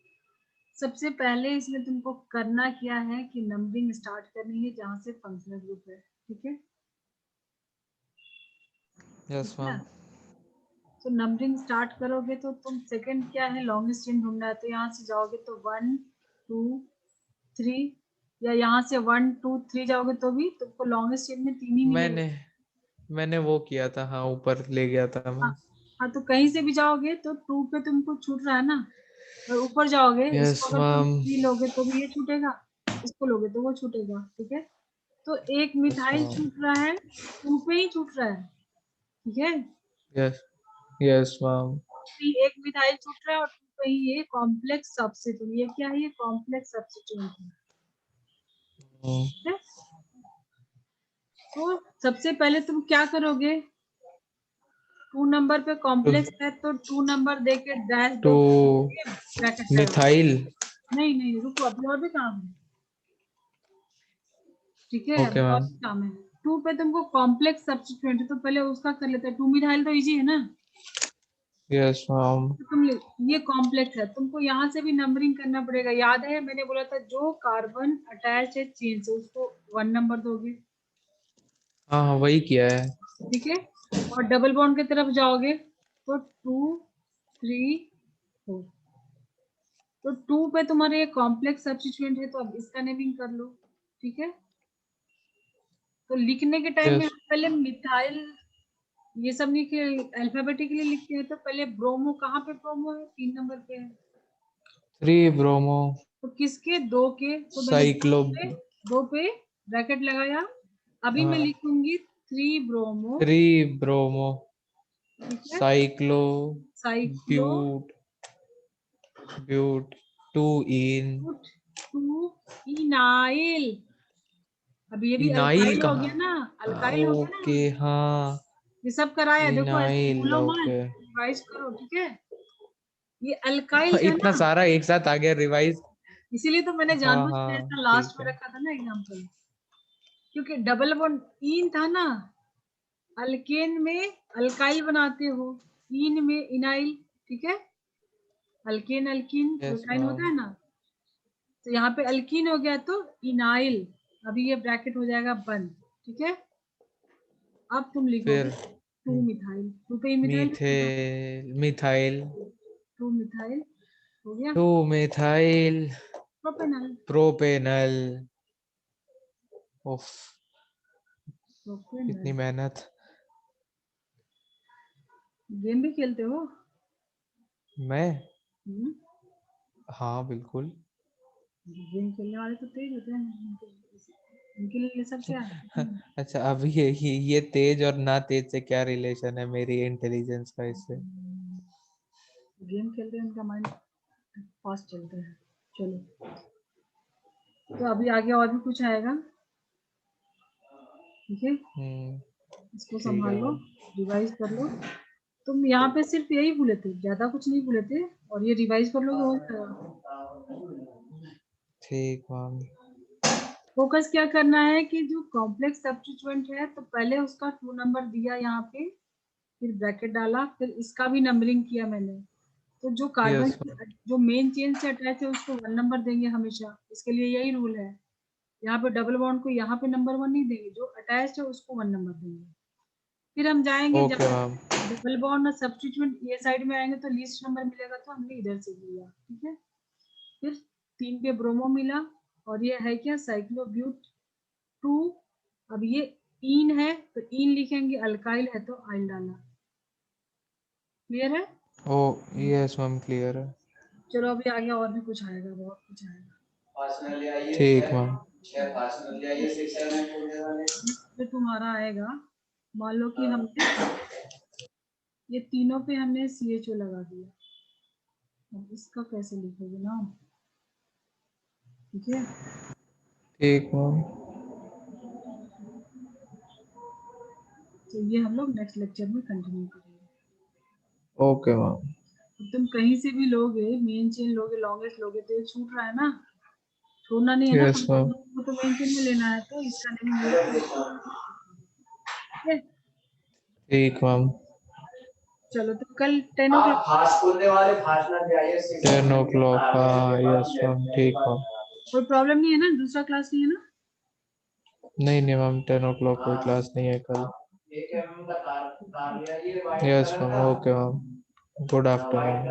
सबसे पहले इसमें तुमको करना क्या है कि नंबरिंग स्टार्ट करनी है जहां से फंक्शनल ग्रुप है। ठीक है, यस ठीक है ना? मैम। तो नंबरिंग स्टार्ट करोगे तो तुम सेकंड क्या है, लॉन्गेस्ट चेन ढूंढना है, तो यहाँ से जाओगे तो 1 2 3, या यहाँ से 1 2 3 जाओगे तो भी तुमको लॉन्गेस्ट चेन में 3 ही मिलेगा। मैंने मैंने वो किया था, हाँ ऊपर ले गया था हाँ, मैम। हाँ, तो कहीं से भी जाओगे तो 2 पे तुमको छूट रहा है ना, और ऊपर जाओगे यस इसको अगर तुम मैम। 3 लोगे तो भी ये छूटेगा, इसको लोगे तो वो छूटेगा। ठीक है, तो एक यस मिथाइल मैम। छूट रहा है, 2 पे ही छूट रहा है। ठीक है, यस यस मैम। एक मिथाइल छूट रहा है और 2 पे ही ये कॉम्प्लेक्स सब्स्टिट्यूट, ये क्या है, ये कॉम्प्लेक्स सब्स्टिट्यूट है। ठीक है? तो सबसे पहले तुम क्या करोगे, 2 नंबर पे कॉम्प्लेक्स है तो 2 नंबर देके डैश टू दो, ब्रैकेट लगा। मिथाइल। नहीं नहीं रुको, अभी और भी काम है। ठीक है, ओके अभी और मैम। भी काम है। 2 पे तुमको कॉम्प्लेक्स सब्स्टिट्यूट है तो पहले उसका कर लेते हैं। 2 मिथाइल तो इजी है ना, यस मैम। तो ये कॉम्प्लेक्स है, तुमको यहाँ से भी नंबरिंग करना पड़ेगा। याद है मैंने बोला था जो कार्बन अटैच है चेन से उसको 1 नंबर दोगे। हाँ हाँ, वही किया है। ठीक है, और डबल बॉन्ड की तरफ जाओगे तो 2 3 4, तो 2 पे तुम्हारे ये कॉम्प्लेक्स सब्स्टिट्यूएंट है, तो अब इसका नेमिंग कर लो। ठीक है, तो लिखने के टाइम में यस। हम पहले मिथाइल ये सब लिखे, अल्फाबेटिकली लिखते हैं, तो पहले ब्रोमो, कहाँ पे ब्रोमो है, 3 नंबर पे है, 3 ब्रोमो तो किसके, 2 के, तो मैंने साइक्लो। 2 पे ब्रैकेट लगाया। अभी मैं हाँ। लिखूंगी 3 ब्रोमो। 3 ब्रोमो ठीक है, साइक्लो साइक्लो ब्यूट ब्यूट 2 इन 2 इनाइल। अब ये भी इनाइल अल्काइल हो कहाँ? गया ना, अल्काइल हो गया ना। ओके हाँ। ये सब कराया, देखो ऐसे इनाइल भूलो मत, ओके। रिवाइज करो। ठीक है, ये अल्काइल था इतना ना, सारा एक साथ आ गया रिवाइज। इसीलिए तो मैंने हाँ जानबूझ के हाँ ऐसा ठीक लास्ट में है। रखा था ना एग्जाम्पल, क्योंकि डबल बॉन्ड इन था ना, अल्केन में अल्काइल बनाते हो, इन में इनाइल। ठीक है, अल्केन अल्कीन यस प्रोटाइन होता मैम। है ना, तो यहाँ पे अल्कीन हो गया तो इनाइल। अभी ये ब्रैकेट हो जाएगा बंद। ठीक है, अब तुम लिखोगे फिर 2 मिथाइल, 2 पे ही मिथाइल, मिथाइल 2 मिथाइल हो गया। 2 मिथाइल प्रोपेनल। प्रोपेनल। उफ, प्रोपेनल। इतनी मेहनत। गेम भी खेलते हो? मैं? हम्म, हाँ बिल्कुल। गेम खेलने वाले तो तेज होते हैं, उनके लिए ये सब क्या है? अच्छा, अब ये तेज और ना तेज से क्या रिलेशन है मेरी इंटेलिजेंस का इससे? गेम खेलते हैं, उनका माइंड फास्ट चलता है। चलो, तो अभी आगे और भी कुछ आएगा, ठीक है? इसको ठीक है संभाल लो, मैम। रिवाइज कर लो। तुम यहाँ पे सिर्फ यही भूले थे, ज्यादा कुछ नहीं भूले थे, और ये रिवाइज कर लोगे हो जाएगा। ठीक मैम। फोकस क्या करना है कि जो कॉम्प्लेक्स सब्स्टिट्यूएंट है, तो पहले उसका 2 नंबर दिया यहाँ पे, फिर ब्रैकेट डाला, फिर इसका भी नंबरिंग किया मैंने। तो जो कार्बन यस जो मेन चेन से अटैच है उसको 1 नंबर देंगे हमेशा, इसके लिए यही रूल है। यहाँ पे डबल बॉन्ड को यहाँ पे नंबर 1 नहीं देंगे, जो अटैच है उसको 1 नंबर देंगे। फिर हम जाएंगे, जब ओके मैम। डबल बॉन्ड और सब्स्टिट्यूएंट ये साइड में आएंगे तो लीस्ट नंबर मिलेगा, तो हमने इधर से लिया, ठीक है? फिर 3 पे ब्रोमो मिला, और ये है क्या, साइक्लोब्यूट 2। अब ये इन है तो इन लिखेंगे, अल्काइल है तो आइल डालना। क्लियर है? ओ यस मैम, क्लियर है। चलो अभी आगे और भी कुछ आएगा, बहुत कुछ आएगा। ठीक मैम। ये तुम्हारा आएगा, मान लो कि हमने ये तीनों पे हमने CHO लगा दिया, अब इसका कैसे लिखोगे ना, ठीक है? ठीक मैम। तो ये हम लोग नेक्स्ट लेक्चर में कंटिन्यू करेंगे। Okay ma'am. अब तुम कहीं से भी लोगे, मेन चेन लोगे, लॉन्गेस्ट लोगे, तो ये छूट रहा है ना, छोड़ना नहीं है ना, यस मैम। तो मेन चेन में लेना है, तो इसका नेम ठीक है? ठीक मैम। चलो, तो कल 10 o'clock। 10 o'clock, हाँ यस मैम, ठीक मैम। कोई प्रॉब्लम नहीं है ना, दूसरा क्लास नहीं है ना? नहीं नहीं मैम, 10 o'clock कोई क्लास नहीं है कल। Yes ma'am, okay ma'am. Good afternoon.